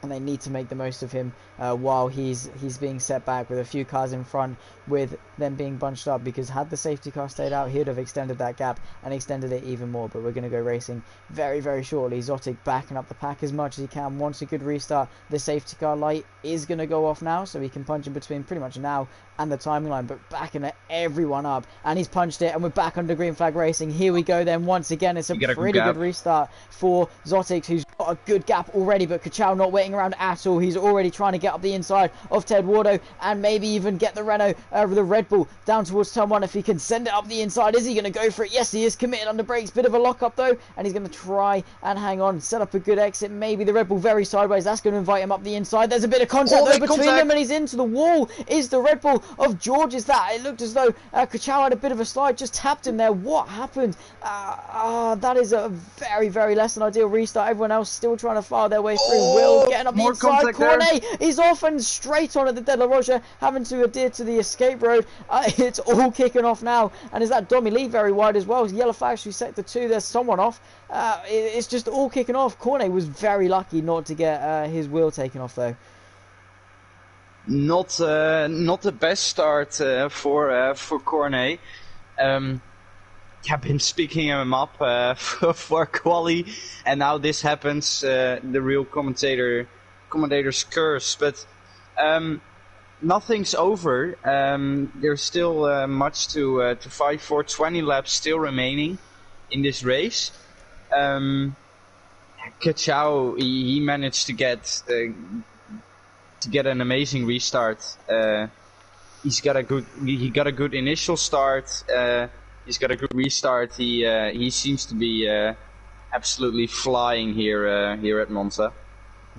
And they need to make the most of him while he's being set back with a few cars in front, with them being bunched up, because had the safety car stayed out, he'd have extended that gap and extended it even more. But we're going to go racing very, very shortly. Zotic backing up the pack as much as he can. Wants a good restart. The safety car light is going to go off now, so he can punch in between pretty much now and the timing line, but backing everyone up, and he's punched it, and we're back under green flag racing. Here we go then once again. It's a pretty good restart for Zotic, who's got a good gap already, but Kachow not waiting around at all. He's already trying to get up the inside of Ted Wardo and maybe even get the Renault over the Red Bull down towards turn 1 if he can send it up the inside. Is he going to go for it? Yes, he is committed under brakes. Bit of a lock up though, and he's going to try and hang on, set up a good exit. Maybe the Red Bull very sideways. That's going to invite him up the inside. There's a bit of contact though between them, and he's into the wall. Is the Red Bull of George? Is that? It looked as though Kachow had a bit of a slide, just tapped him there. What happened? That is a very, very less than ideal restart. Everyone else still trying to file their way through. Will getting up the inside. Cornet is off and straight on at the De La Rocha, having to adhere to the escape road. It's all kicking off now, and is that Domi Lee very wide as well? Yellow flag through sector 2. There's someone off. It's just all kicking off. Cornet was very lucky not to get his wheel taken off though. Not the best start for Cornet. I've been speaking him up for quali, and now this happens. The real commentator's curse, but nothing's over. There's still much to fight for. 20 laps still remaining in this race. Kachow, he managed to get an amazing restart. He got a good initial start. He's got a good restart. He seems to be absolutely flying here at Monza.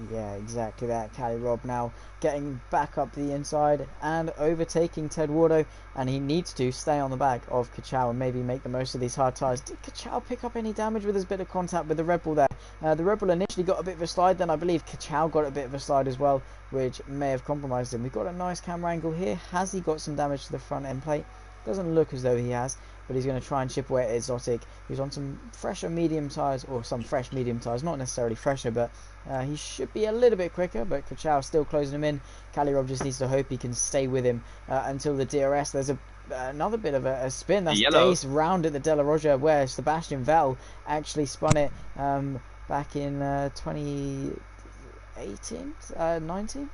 Yeah, exactly that. Cali Rob now getting back up the inside and overtaking Ted Wardo, and he needs to stay on the back of Kachow and maybe make the most of these hard tyres. Did Kachow pick up any damage with his bit of contact with the Red Bull there? The Red Bull initially got a bit of a slide, then I believe Kachow got a bit of a slide as well, which may have compromised him. We've got a nice camera angle here. Has he got some damage to the front end plate? Doesn't look as though he has, but he's going to try and chip away at Exotic, who's on some fresher medium tyres, or some fresh medium tyres, not necessarily fresher, but he should be a little bit quicker, but Kachow still closing him in. Cali Rob just needs to hope he can stay with him until the DRS. There's another bit of a spin. That's Dace round at the De La Roja, where Sebastian Vettel actually spun it back in 2018, 19.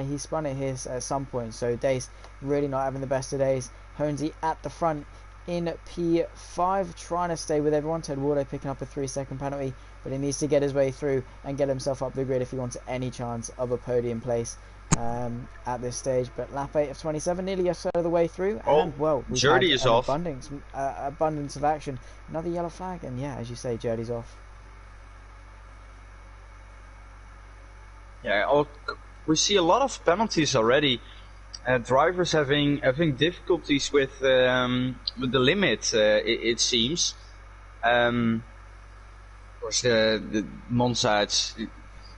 He spun it here at some point, so Dace really not having the best of days. Honesy at the front in P5, trying to stay with everyone. Ted Wardo picking up a 3-second penalty, but he needs to get his way through and get himself up the grid if he wants any chance of a podium place at this stage. But lap 8 of 27, nearly a third of the way through, and well, we've Jurdy had is off. Abundance of action. Another yellow flag, and yeah, as you say, Jurdy's off. Yeah, we see a lot of penalties already. Drivers having difficulties with the limit, it seems. Of course, the Monza, it's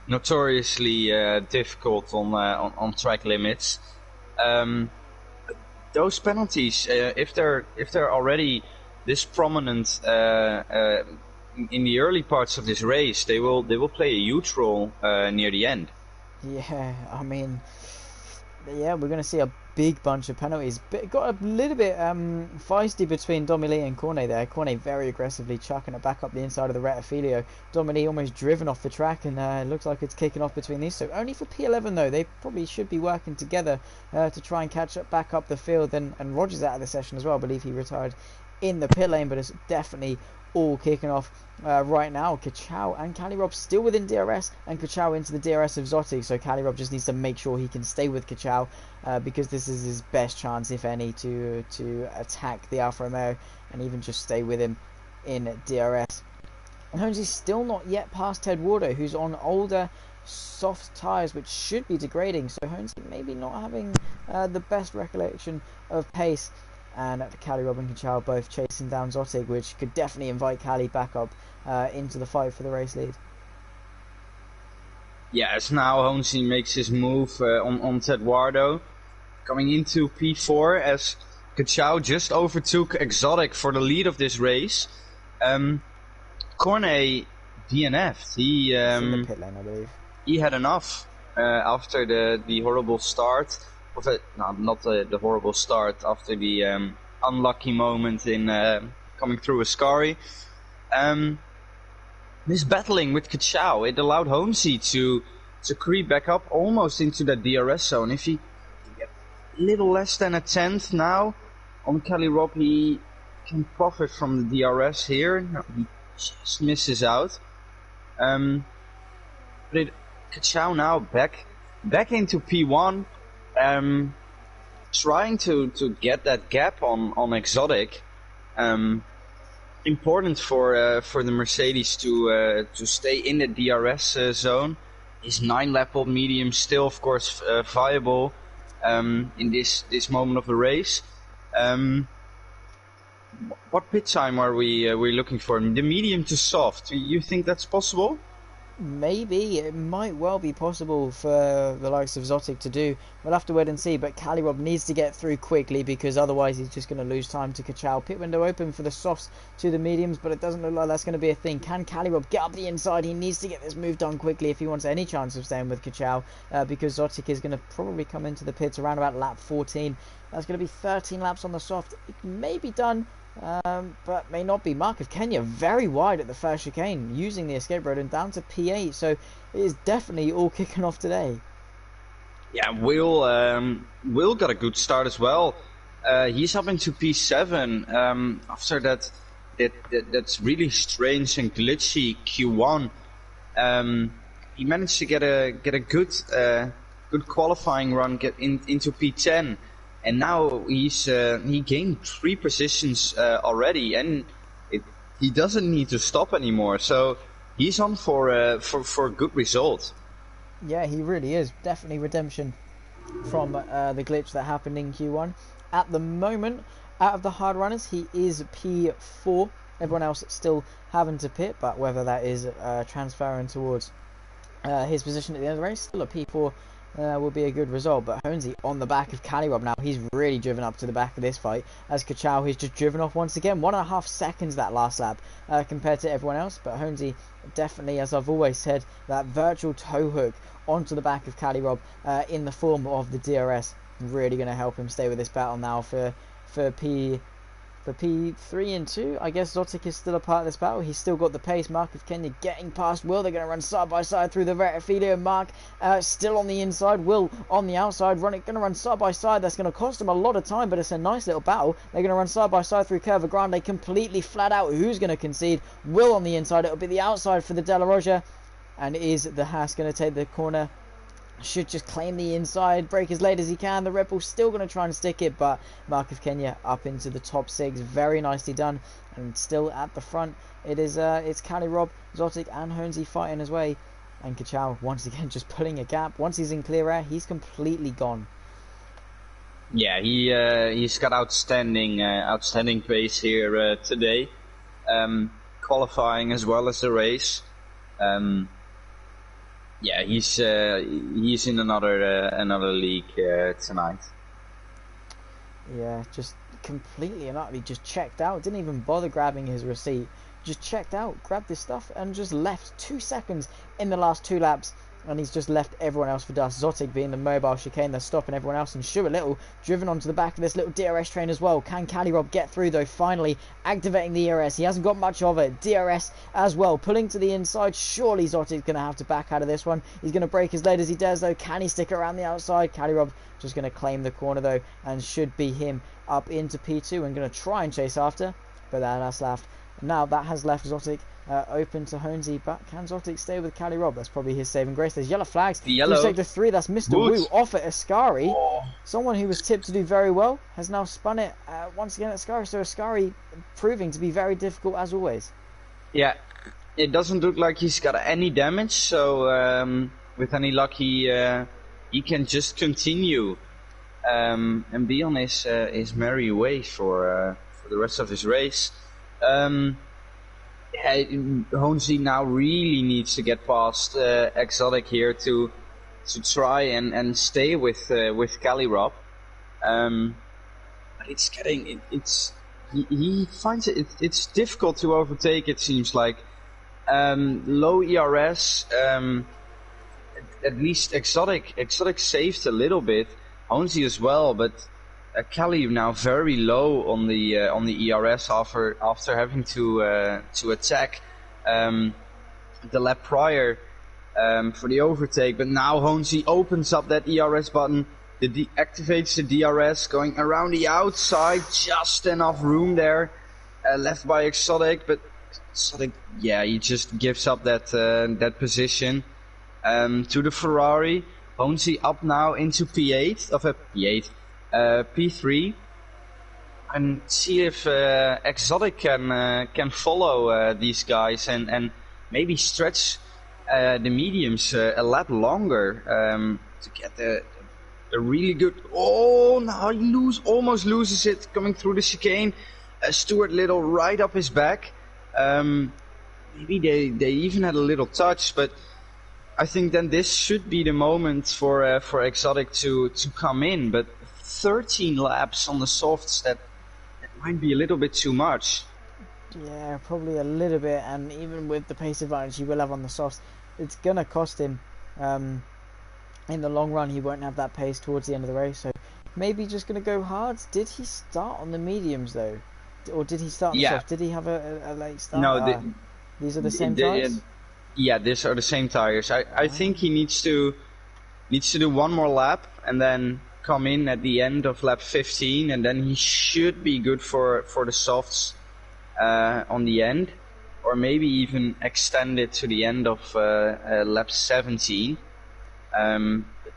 notoriously difficult on track limits. Those penalties, if they're already this prominent in the early parts of this race, they will play a huge role near the end. Yeah, I mean, yeah, we're going to see a big bunch of penalties. But got a little bit feisty between Domily and Cornet there. Cornet very aggressively chucking it back up the inside of the Rettifilio. Domily almost driven off the track, and it looks like it's kicking off between these two. Only for P11 though. They probably should be working together to try and catch up back up the field. And Roger's out of the session as well. I believe he retired in the pit lane, but it's definitely all kicking off right now. Kachow and Cali Rob still within DRS, and Kachow into the DRS of Zotti, so Cali Rob just needs to make sure he can stay with Kachow because this is his best chance, if any, to attack the Alfa Romeo and even just stay with him in DRS. And Holmesy's still not yet past Ted Wardo, who's on older soft tyres which should be degrading, so Holmesy maybe not having the best recollection of pace. And Cali Rob and Kachow both chasing down Zotig, which could definitely invite Cali back up into the fight for the race lead. Yeah, as now Honesy makes his move on Ted Wardo, coming into P4 as Kachow just overtook Exotic for the lead of this race. Cornet DNF'd. He in the pit lane, I believe. He had enough after the horrible start. Not the horrible start, after the unlucky moment in coming through Ascari. This battling with Kachow, it allowed Honesy to creep back up almost into that DRS zone. If he get a little less than a tenth now on Cali Rob, he can profit from the DRS here. No, he just misses out. But Kachow now back into P1. Trying to get that gap on Exotic. Important for the Mercedes to stay in the DRS zone. His 9-lap old medium still, of course, viable in this moment of the race. What pit time are we looking for? The medium to soft. You think that's possible? Maybe. It might well be possible for the likes of Zotic to do. We'll have to wait and see, but Cali Rob needs to get through quickly because otherwise he's just going to lose time to Kachow. Pit window open for the softs to the mediums, but it doesn't look like that's going to be a thing. Can Cali Rob get up the inside? He needs to get this move done quickly if he wants any chance of staying with Kachow because Zotic is going to probably come into the pits around about lap 14. That's going to be 13 laps on the soft. It may be done. But may not be. Mark of Kenya very wide at the first chicane using the escape road and down to P8, so it is definitely all kicking off today. Yeah, Will got a good start as well. He's up into P7 after that's really strange and glitchy Q1. He managed to get a good qualifying run, into P10. And now he gained 3 positions already, and he doesn't need to stop anymore. So he's on for a good result. Yeah, he really is. Definitely redemption from the glitch that happened in Q1. At the moment, out of the hard runners, he is P4. Everyone else still having to pit, but whether that is transferring towards his position at the end of the race, still a P4 will be a good result. But Honesy on the back of Calirob now, he's really driven up to the back of this fight. As Kachow, he's just driven off once again, 1.5 seconds that last lap compared to everyone else. But Honesy definitely, as I've always said, that virtual toe hook onto the back of Calirob in the form of the DRS, really going to help him stay with this battle now for P3 and 2. I guess Zotic is still a part of this battle. He's still got the pace. Mark of Kenya getting past Will. They're going to run side by side through the Retifilia. Mark still on the inside. Will on the outside. Going to run side by side. That's going to cost him a lot of time, but it's a nice little battle. They're going to run side by side through Curva Grande. Completely flat out. Who's going to concede? Will on the inside. It'll be the outside for the De La Roja. And is the Haas going to take the corner? Should just claim the inside, brake as late as he can. The Red Bull's still going to try and stick it, but Mark of Kenya up into the top 6. Very nicely done. And still at the front, it's Calirob, Zotic and Honesy fighting his way. And Kachow, once again, just pulling a gap. Once he's in clear air, he's completely gone. Yeah, he's got outstanding pace here today. Qualifying as well as the race. Yeah, he's in another league tonight. Yeah, just completely and utterly just checked out. Didn't even bother grabbing his receipt. Just checked out, grabbed his stuff, and just left 2 seconds in the last 2 laps. And he's just left everyone else for dust. Zotic being the mobile chicane that's stopping everyone else. And Shu a little driven onto the back of this little DRS train as well. Can Calirob get through though? Finally activating the DRS. He hasn't got much of it. DRS as well. Pulling to the inside. Surely Zotic's going to have to back out of this one. He's going to brake as late as he does though. Can he stick around the outside? Calirob just going to claim the corner though. And should be him up into P2 and going to try and chase after. But that's left. Now that has left Zotic open to Honesy, but can Zotic stay with Calirob? That's probably his saving grace. There's yellow flags. Yellow. Through sector 3, that's Mr. Wu off at Ascari. Oh. Someone who was tipped to do very well has now spun it once again at Ascari. So Ascari proving to be very difficult as always. Yeah, it doesn't look like he's got any damage. So with any luck, he can just continue and be on his merry way for the rest of his race. Honesy now really needs to get past Exotic here to try and stay with Calirob. It's getting he finds it's difficult to overtake. It seems like low ERS. At least Exotic saved a little bit. Honesy as well, but. Cali now very low on the ERS after having to attack the lap prior for the overtake, but now Honesy opens up that ERS button, activates the DRS, going around the outside, just enough room there, left by Exotic, but Exotic, yeah, he just gives up that position to the Ferrari. Honesy up now into P8. P3 and see if Exotic can follow these guys and maybe stretch the mediums a lap longer to get a really good. Oh, now he almost loses it coming through the chicane. Stuart Little right up his back. Maybe they even had a little touch, but I think then this should be the moment for Exotic to come in, but 13 laps on the softs, that might be a little bit too much. Yeah, probably a little bit, and even with the pace advantage he will have on the softs, it's going to cost him. In the long run, he won't have that pace towards the end of the race, so maybe just going to go hard. Did he start on the mediums, though? Or did he start on the softs? Did he have a late start? No, these are the same tires? Yeah, these are the same tires. I think he needs to do one more lap, and then come in at the end of lap 15, and then he should be good for the softs on the end, or maybe even extend it to the end of lap 17.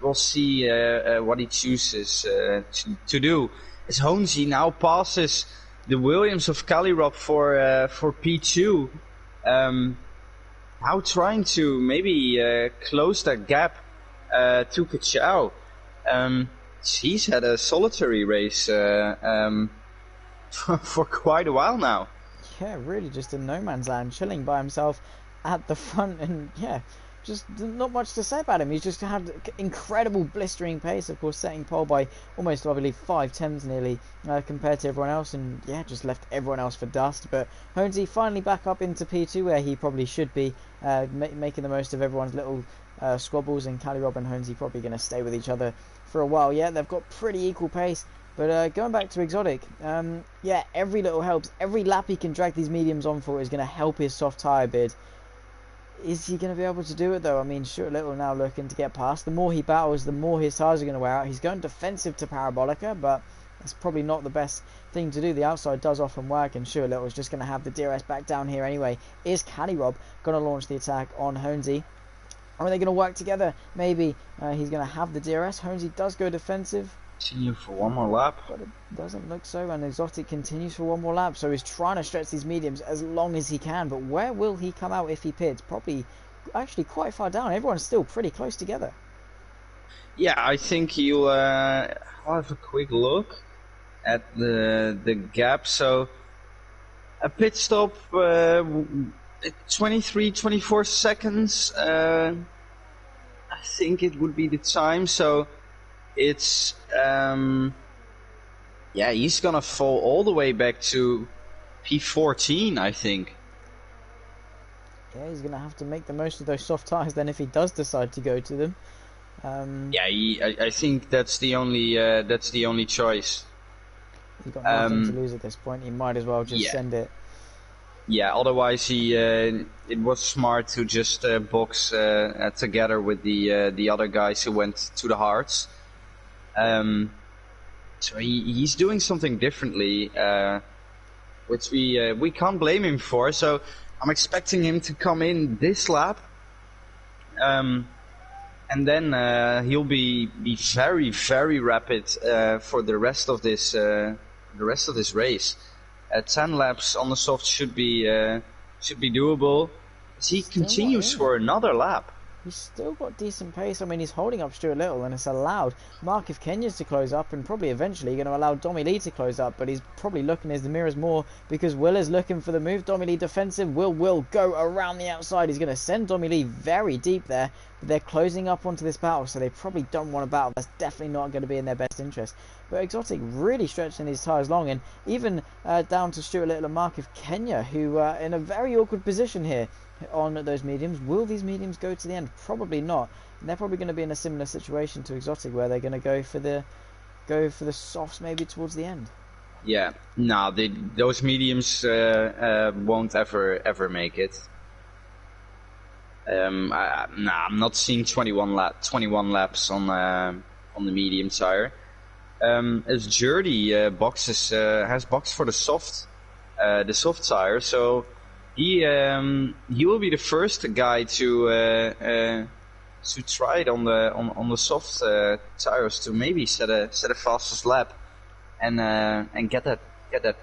We'll see what he chooses to do. As Honesy now passes the Williams of Calirob for P2, now trying to maybe close that gap Tu Kachao. He's had a solitary race for quite a while now. Yeah, really just in no man's land, chilling by himself at the front, and yeah, just not much to say about him. He's just had incredible blistering pace, of course, setting pole by almost, I believe, 5 tenths nearly compared to everyone else, and yeah, just left everyone else for dust. But Honesy finally back up into P2 where he probably should be, making the most of everyone's little squabbles, and Cali-Rob and Honesy probably going to stay with each other for a while. Yeah, they've got pretty equal pace. But going back to Exotic, yeah, every little helps. Every lap he can drag these mediums on for is going to help his soft tyre bid. Is he going to be able to do it though? I mean, Stuart Little now looking to get past. The more he battles, the more his tyres are going to wear out. He's going defensive to Parabolica, but that's probably not the best thing to do. The outside does often work, and Stuart Little is just going to have the DRS back down here anyway. Is Cali-Rob going to launch the attack on Honesy? Or are they going to work together? Maybe he's going to have the DRS. Honesy does go defensive. Continue for one more lap. But it doesn't look so, and Exotic continues for one more lap, so he's trying to stretch these mediums as long as he can. But where will he come out if he pits? Probably actually quite far down. Everyone's still pretty close together. Yeah, I think he'll I'll have a quick look at the gap. So a pit stop, 23, 24 seconds. I think it would be the time. So it's yeah, he's gonna fall all the way back to P14, I think. Yeah, he's gonna have to make the most of those soft tires then if he does decide to go to them. Yeah, I think that's the only choice. He's got nothing to lose at this point. He might as well just send it. Yeah, otherwise it was smart to just box together with the other guys who went to the hards. So he's doing something differently, which we can't blame him for. So I'm expecting him to come in this lap, and then he'll be very, very rapid for the rest of this race. 10 laps on the soft should be doable. As he continues for another lap. He's still got decent pace. I mean, he's holding up Stuart Little, and it's allowed Markov Kenya's to close up, and probably eventually going to allow Domi Lee to close up. But he's probably looking in the mirrors more because Will is looking for the move. Domi Lee defensive. Will go around the outside. He's going to send Domi Lee very deep there. But they're closing up onto this battle, so they probably don't want to battle. That's definitely not going to be in their best interest. But Exotic really stretching these tyres long, and even down to Stuart Little and Markov Kenya, who are in a very awkward position here on those mediums. Will these mediums go to the end? Probably not. And they're probably going to be in a similar situation to Exotic, where they're going to go for the softs maybe towards the end. Yeah, no, those mediums won't ever make it. I'm not seeing 21 laps on the medium tire. As Jordi has boxed for the soft tire, so he will be the first guy to try it on the soft tires to maybe set a fastest lap and get that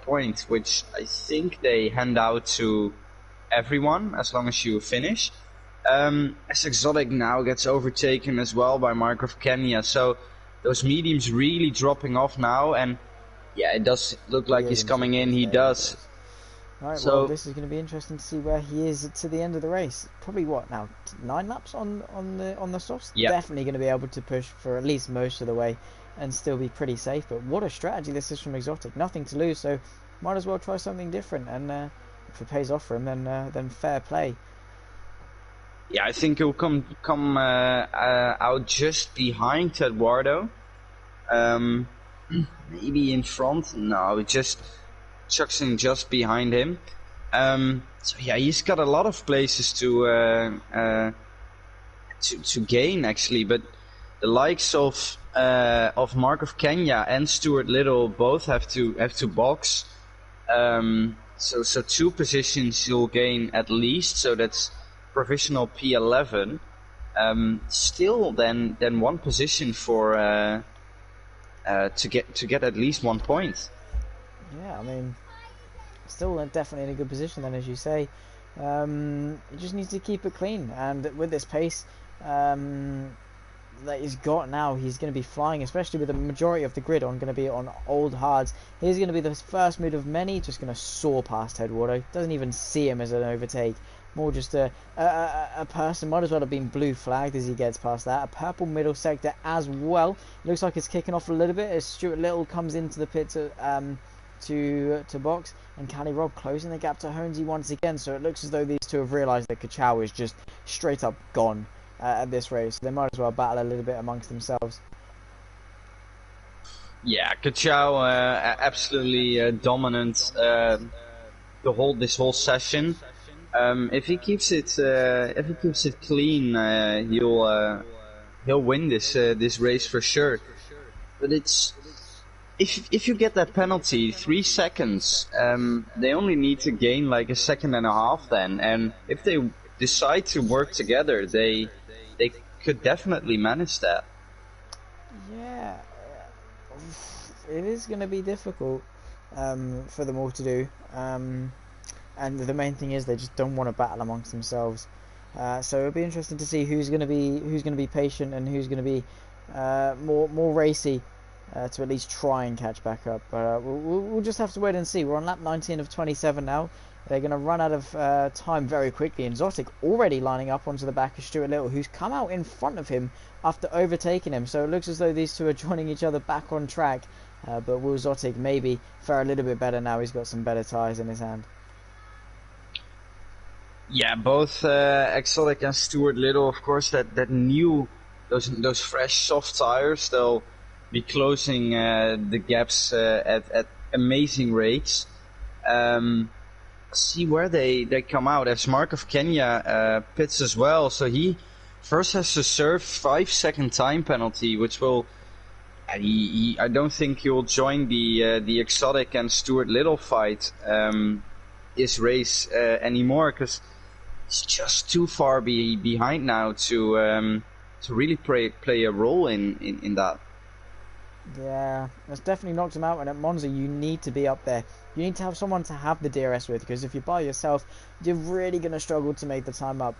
point, which I think they hand out to everyone as long as you finish. As Exotic now gets overtaken as well by Markov Kenya, so those mediums really dropping off now, and yeah, it does look like he's coming in. He does. Right, so, well, this is going to be interesting to see where he is to the end of the race. Probably what now? 9 laps on the softs. Yep. Definitely going to be able to push for at least most of the way and still be pretty safe. But what a strategy this is from Exotic. Nothing to lose, so might as well try something different. And if it pays off for him, then fair play. Yeah, I think he'll come out just behind Eduardo. Maybe in front. No, just chucks in just behind him. So yeah, he's got a lot of places to gain actually, but the likes of Markov Kenya and Stuart Little both have to box. So 2 positions you'll gain at least. So that's provisional P11. Still, then 1 position for to get at least 1 point. Yeah, I mean, still definitely in a good position then, as you say. He just needs to keep it clean, and with this pace, that he's got now. He's going to be flying, especially with the majority of the grid going to be on old hards. He's going to be the first move of many, just going to soar past Eduardo. Doesn't even see him as an overtake. More just a person. Might as well have been blue flagged as he gets past that. A purple middle sector as well. Looks like it's kicking off a little bit as Stuart Little comes into the pit to box, and Cali Rob closing the gap to Honesy once again. So it looks as though these two have realised that Kachow is just straight up gone at this race. They might as well battle a little bit amongst themselves. Yeah, Kachow absolutely dominant this whole session. If he keeps it clean, he'll win this race for sure. But it's if you get that penalty, 3 seconds, they only need to gain like a second and a half then, and if they decide to work together, they could definitely manage that. Yeah, it is going to be difficult for them all to do. And the main thing is they just don't want to battle amongst themselves. So it'll be interesting to see who's going to be patient and who's going to be more racy to at least try and catch back up. But we'll just have to wait and see. We're on lap 19 of 27 now. They're going to run out of time very quickly, and Zotic already lining up onto the back of Stuart Little, who's come out in front of him after overtaking him. So it looks as though these two are joining each other back on track. But will Zotic maybe fare a little bit better now? He's got some better tyres in his hand. Yeah, both Exotic and Stuart Little, of course, that new those fresh soft tires. They'll be closing the gaps at amazing rates. See where they come out, as Mark of Kenya pits as well. So he first has to serve 5-second time penalty, which will. I don't think he will join the Exotic and Stuart Little fight this race anymore, because he's just too far behind now to really play a role in that. Yeah, that's definitely knocked him out. And at Monza, you need to be up there. You need to have someone to have the DRS with, because if you're by yourself, you're really going to struggle to make the time up.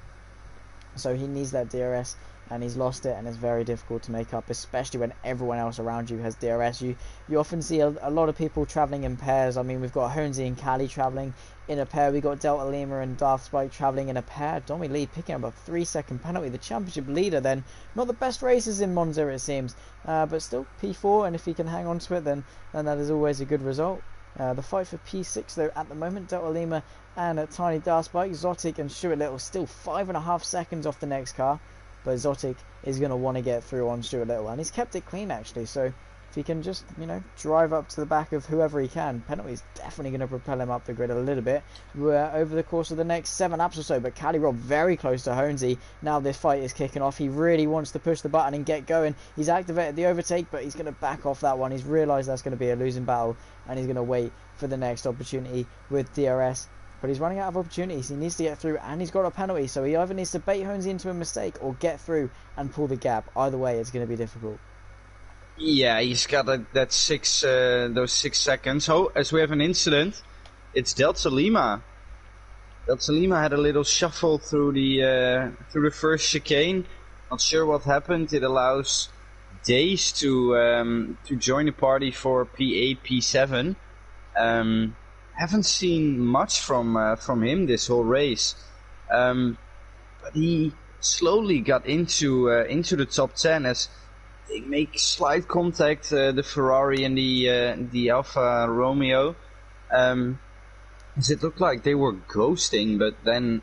So he needs that DRS, and he's lost it, and it's very difficult to make up, especially when everyone else around you has DRS. You often see a lot of people travelling in pairs. I mean, we've got Honesy and Cali travelling in a pair. We've got Delta Lima and Darth Spike travelling in a pair. Domi Lee picking up a 3-second penalty. The championship leader then. Not the best races in Monza, it seems. But still P4, and if he can hang on to it, then that is always a good result. The fight for P6, though, at the moment, Delta Lima and Tiny Darth Spike, Zotic and Stuart Little still 5.5 seconds off the next car. But Zotic is going to want to get through on Stuart Little, and he's kept it clean actually. So if he can just, drive up to the back of whoever he can, penalty is definitely going to propel him up the grid a little bit over the course of the next 7 laps or so. But Cali Rob very close to Honesy. Now this fight is kicking off. He really wants to push the button and get going. He's activated the overtake, but he's going to back off that one. He's realised that's going to be a losing battle, and he's going to wait for the next opportunity with DRS. But he's running out of opportunities. He needs to get through, and he's got a penalty. So he either needs to bait Honesy into a mistake or get through and pull the gap. Either way, it's going to be difficult. Yeah, he's got those 6 seconds. Oh, as we have an incident, it's Delta Lima. Delta Lima had a little shuffle through the first chicane. Not sure what happened. It allows Days to join the party for P8, P7. Haven't seen much from him this whole race, but he slowly got into the top 10 as they make slight contact, the Ferrari and the Alfa Romeo. As it looked like they were ghosting, but then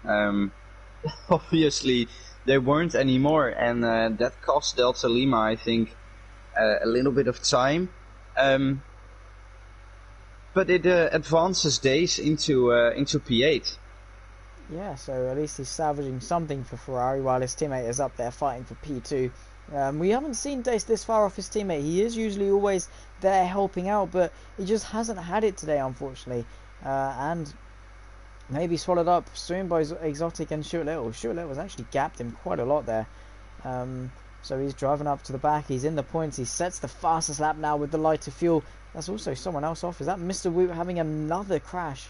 obviously they weren't anymore, and that cost Delta Lima, I think, a little bit of time. But it advances Days into P8. Yeah, so at least he's salvaging something for Ferrari while his teammate is up there fighting for P2. We haven't seen Dace this far off his teammate. He is usually always there helping out, but he just hasn't had it today, unfortunately. And maybe swallowed up soon by Exotic and Stuart Little. Stuart Little has actually gapped him quite a lot there. So he's driving up to the back. He's in the points. He sets the fastest lap now with the lighter fuel. That's also someone else off. Is that Mr. Woot having another crash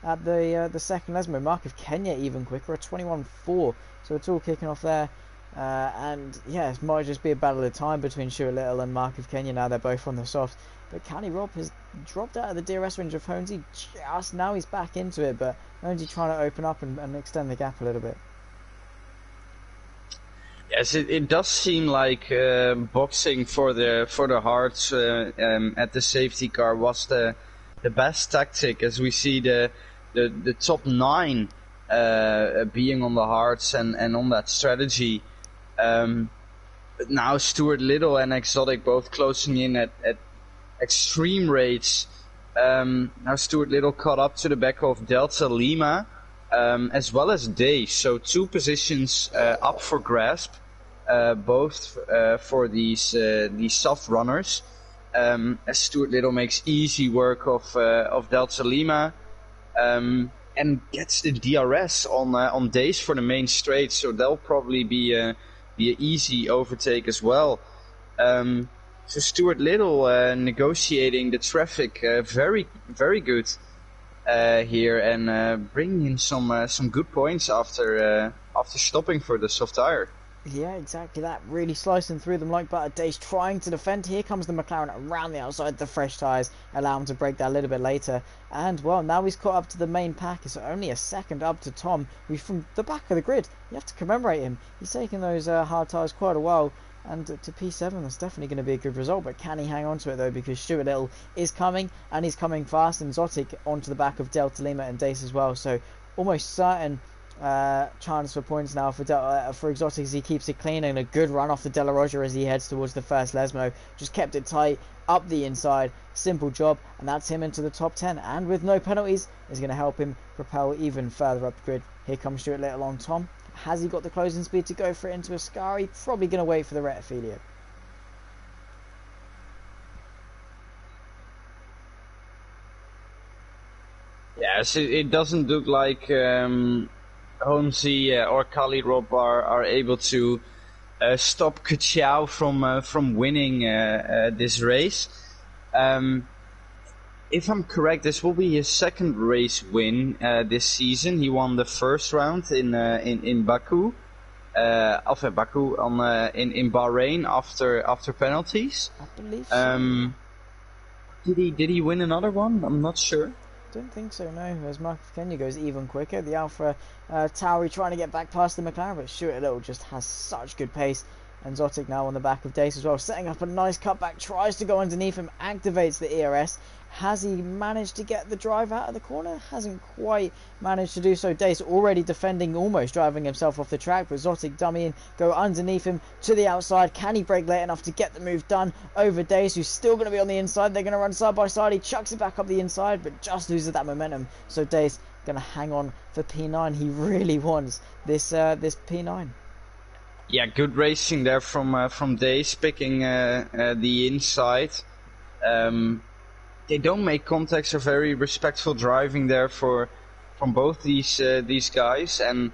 at the second Lesmo? Mark of Kenya even quicker, a 21.4. So it's all kicking off there. And yeah, it might just be a battle of time between Stuart Little and Mark of Kenya now. They're both on the softs. But Canny Rob has dropped out of the DRS range of Holmesy just now. He's back into it, but Holmesy trying to open up and extend the gap a little bit. Yes, it does seem like boxing for the hearts at the safety car was the best tactic, as we see the top 9 being on the hearts and on that strategy. But now Stuart Little and Exotic both closing in at extreme rates. Now Stuart Little caught up to the back of Delta Lima, as well as Day. So 2 positions up for grasp, both for these soft runners. As Stuart Little makes easy work of Delta Lima, and gets the DRS on Days for the main straight. So that'll probably be an easy overtake as well. So Stuart Little negotiating the traffic very, very good here, and bringing in some good points after stopping for the soft tire. Yeah, exactly that. Really slicing through them like butter. Days trying to defend. Here comes the McLaren around the outside. The fresh tyres allow him to break that a little bit later. And, well, now he's caught up to the main pack. It's only a second up to Tom, who's from the back of the grid. You have to commemorate him. He's taken those hard tyres quite a while. And to P7, that's definitely going to be a good result. But can he hang on to it, though? Because Stuart Little is coming, and he's coming fast. And Zotic onto the back of Delta Lima and Dace as well. So almost certain chance for points now for Exotic as he keeps it clean, and a good run off the De La Roger as he heads towards the first Lesmo. Just kept it tight up the inside. Simple job, and that's him into the top 10. And with no penalties, is going to help him propel even further up the grid. Here comes Stuart Little on Tom. Has he got the closing speed to go for it into Ascari? Probably going to wait for the Retafilio. Yes, it doesn't look like Holmesy or Kali Rob are able to stop Kuchao from winning this race. If I'm correct, this will be his second race win this season. He won the first round in Baku, Baku in Bahrain after penalties. I believe so. Did he win another one? I'm not sure. Don't think so, no. As Mark of Kenya goes even quicker. The Alpha Tauri trying to get back past the McLaren, but Stuart Little just has such good pace. And Zotic now on the back of Dace as well, setting up a nice cutback, tries to go underneath him, activates the ERS. Has he managed to get the drive out of the corner? Hasn't quite managed to do so. Dace already defending, almost driving himself off the track, but Zotic dummying, go underneath him to the outside. Can he brake late enough to get the move done over Dace, who's still going to be on the inside? They're going to run side by side. He chucks it back up the inside, but just loses that momentum. So Dace going to hang on for P9. He really wants this P9. Yeah, good racing there from Dace, picking the inside. They don't make contacts, are very respectful driving there from both these guys, and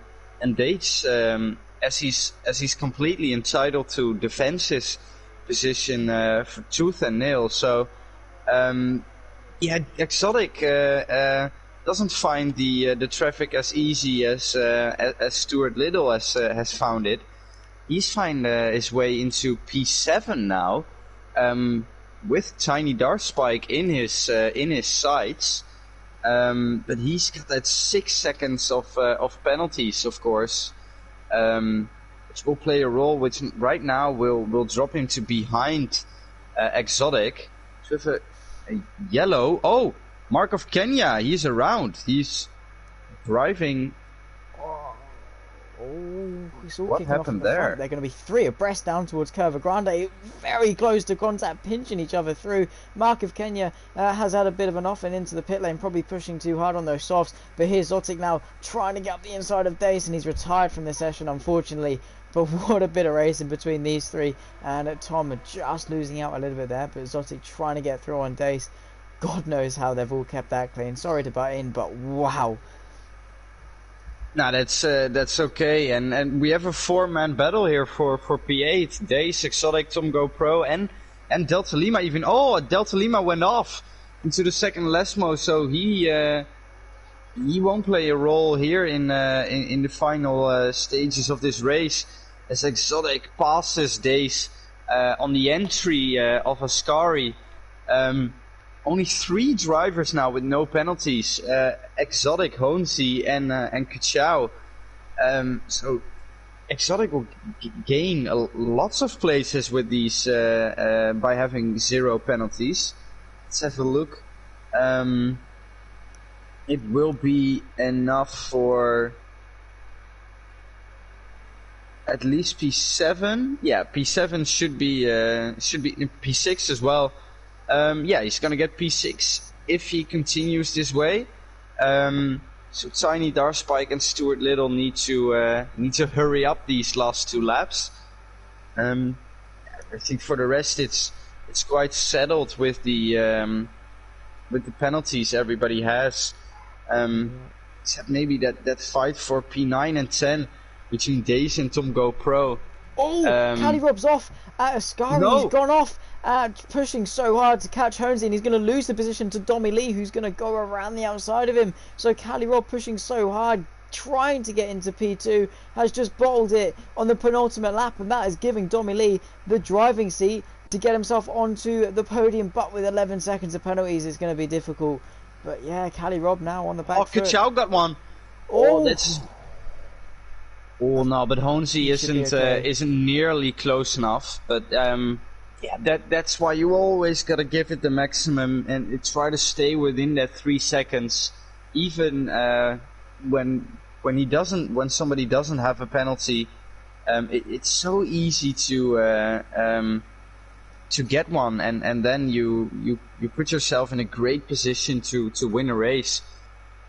Dace, as he's completely entitled to defend his position for tooth and nail. So yeah, Exotic doesn't find the traffic as easy as Stuart Little has found it. He's found his way into P7 now, with Tiny Dart Spike in his sights, but he's got that 6 seconds of penalties, of course, which will play a role, which right now will drop him to behind Exotic. So with a yellow. Oh, Mark of Kenya, he's around. He's driving. What happened there? They're going to be 3 abreast down towards Curva Grande, very close to contact, pinching each other through. Mark of Kenya has had a bit of an off and into the pit lane, probably pushing too hard on those softs. But here's Zotic now trying to get up the inside of Dace, and he's retired from this session, unfortunately. But what a bit of racing between these 3, and Tom just losing out a little bit there. But Zotic trying to get through on Dace. God knows how they've all kept that clean. Sorry to butt in, but wow. Nah, that's okay, and we have a 4-man battle here for P8. Dace, Exotic, Tom GoPro, and Delta Lima even. Oh, Delta Lima went off into the second Lesmo, so he won't play a role here in the final stages of this race. as Exotic passes Days on the entry of Ascari. Only 3 drivers now with no penalties. Exotic, Honzi, and Kachao. So Exotic will gain lots of places with these by having 0 penalties. Let's have a look. It will be enough for at least P7. Yeah, P7 should be P6 as well. Yeah, he's gonna get P6 if he continues this way. So Tiny Darspike and Stuart Little need to hurry up these last 2 laps. I think for the rest it's quite settled with the penalties everybody has. Except maybe that fight for P9 and 10 between Days and Tom Go Pro. Oh, Cali Rob's off at Ascari. No. He's gone off, pushing so hard to catch Honzi, and he's going to lose the position to Domi Lee, who's going to go around the outside of him. So Cali Rob pushing so hard, trying to get into P2, has just bottled it on the penultimate lap, and that is giving Domi Lee the driving seat to get himself onto the podium. But with 11 seconds of penalties, it's going to be difficult. But yeah, Cali Rob now on the back foot. Kachao got one. Oh, that's... Oh no, but Honzi isn't nearly close enough. But yeah, that's why you always gotta give it the maximum and try to stay within that 3 seconds, even when somebody doesn't have a penalty. It's so easy to get one, and then you put yourself in a great position to win a race.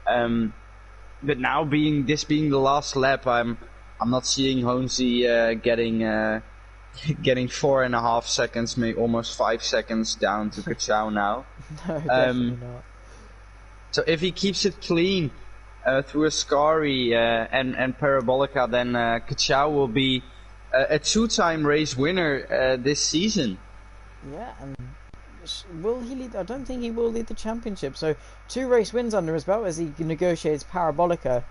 But now being the last lap, I'm not seeing Honzi getting 4.5 seconds, maybe almost 5 seconds down to Kachao now. No, definitely not. So if he keeps it clean through Ascari and Parabolica, then Kachao will be a 2-time race winner this season. Yeah, and will he lead? I don't think he will lead the championship. So 2 race wins under his belt as he negotiates Parabolica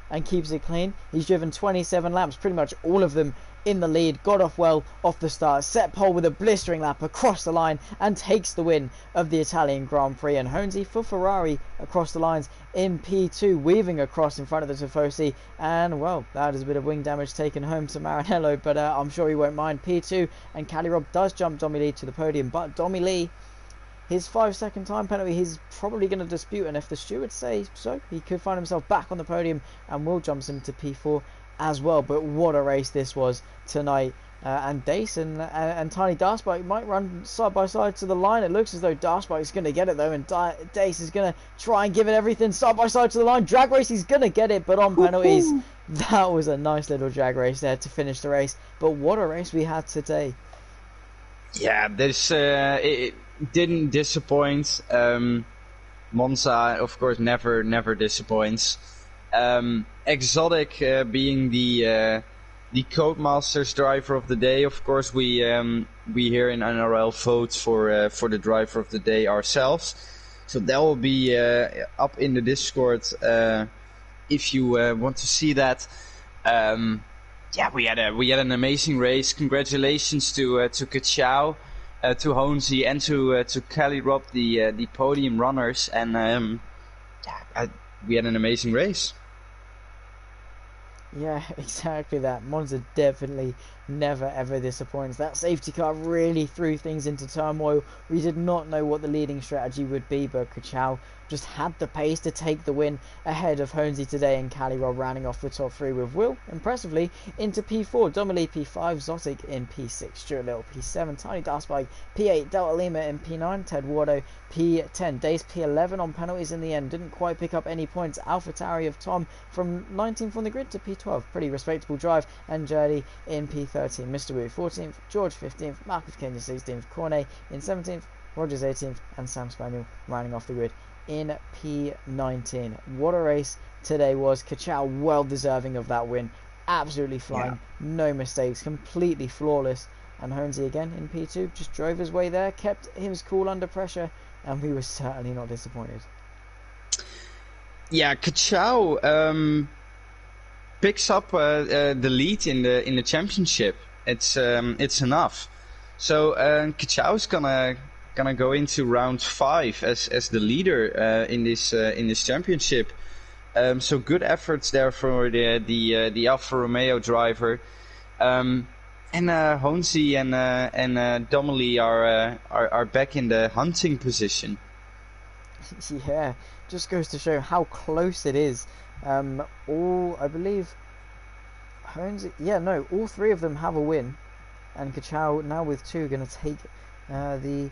and keeps it clean. He's driven 27 laps, pretty much all of them in the lead, got off well off the start, set pole with a blistering lap across the line and takes the win of the Italian Grand Prix. And Honzi for Ferrari across the lines in P2, weaving across in front of the Tifosi, and well, that is a bit of wing damage taken home to Maranello, but I'm sure he won't mind. P2, and Cali Rob does jump Domi Lee to the podium, but Domi Lee, his 5-second time penalty, he's probably going to dispute, and if the stewards say so, he could find himself back on the podium and will jump him to P4 as well. But what a race this was tonight. And Dace and Tiny Darspike might run side by side to the line. It looks as though Darspike's going to get it though, and Dace is going to try and give it everything side by side to the line. Drag race, he's going to get it, but on penalties. That was a nice little drag race there to finish the race. But what a race we had today. Yeah, this it didn't disappoint. Monza, of course, never disappoints. Exotic being the Codemasters driver of the day. Of course, we here in NRL vote for the driver of the day ourselves. So that will be up in the Discord if you want to see that. Yeah, we had an amazing race. Congratulations to Kachao, to Honzi, and to Cali Rob, the podium runners. And we had an amazing race. Yeah, exactly that. Monza definitely never ever disappoints. That safety car really threw things into turmoil. We did not know what the leading strategy would be, but Kachao just had the pace to take the win ahead of Honzi today, and Cali Rob rounding off the top 3 with Will, impressively, into P4, Domili P5, Zotic in P6, Stuart Little P7, Tiny Darspike P8, Delta Lima in P9, Ted Wardo P10, Dace P11 on penalties in the end, didn't quite pick up any points. Alpha Tauri of Tom from 19th on the grid to P12, pretty respectable drive, and Jurdy in P13, Mr. Wu 14th, George 15th, Marcus Kenya 16th, Cornet in 17th, Rogers 18th, and Sam Spaniel rounding off the grid in P19. What a race today was. Kachao well deserving of that win, absolutely flying, no mistakes, completely flawless. And Honzi again in P2 just drove his way there, kept his cool under pressure, and we were certainly not disappointed. Yeah, Kachao picks up the lead in the championship, it's enough. So Kachau's gonna go into round 5 as the leader in this championship. So good efforts there for the Alfa Romeo driver. And Honesy and Domely are back in the hunting position. Yeah, just goes to show how close it is. I believe all 3 of them have a win, and Kachau now with 2 going to take the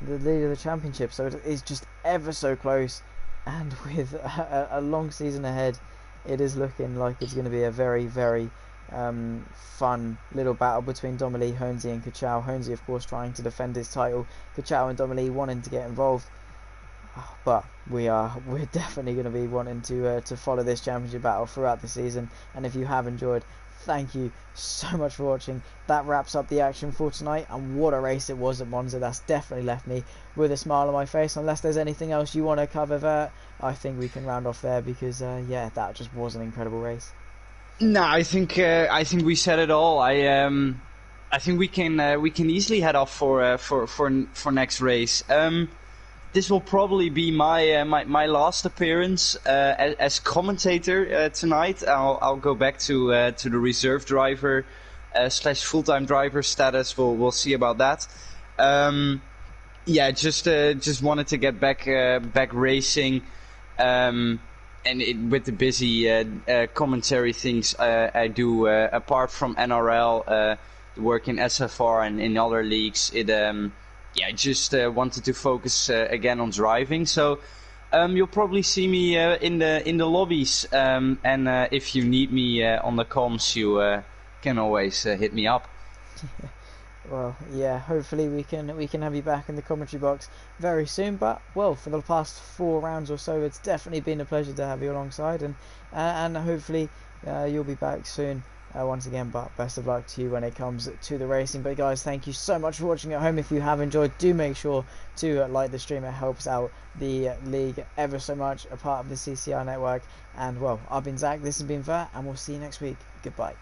lead of the championship. So it is just ever so close, and with a long season ahead, it is looking like it's going to be a very, very fun little battle between Domely, Honesy and Kachau. Honesy, of course, trying to defend his title. Kachau and Domely wanting to get involved. But we're definitely going to be wanting to follow this championship battle throughout the season. And if you have enjoyed, thank you so much for watching. That wraps up the action for tonight, and what a race it was at Monza. That's definitely left me with a smile on my face. Unless there's anything else you want to cover there, I think we can round off there, because that just was an incredible race. No, I think we said it all. I think we can easily head off for next race. This will probably be my last appearance as commentator tonight. I'll go back to the reserve driver / full-time driver status. We'll see about that. Just wanted to get back racing, and with the busy commentary things I do apart from NRL, work in SFR and in other leagues. I just wanted to focus again on driving. So you'll probably see me in the lobbies, and if you need me on the comms, you can always hit me up. Well, yeah, hopefully we can have you back in the commentary box very soon. But well, for the past 4 rounds or so, it's definitely been a pleasure to have you alongside, and hopefully you'll be back soon. Once again, but best of luck to you when it comes to the racing. But guys, thank you so much for watching at home. If you have enjoyed, do make sure to like the stream. It helps out the league ever so much, a part of the CCR network. And well, I've been Zach, this has been Ver, and we'll see you next week. Goodbye.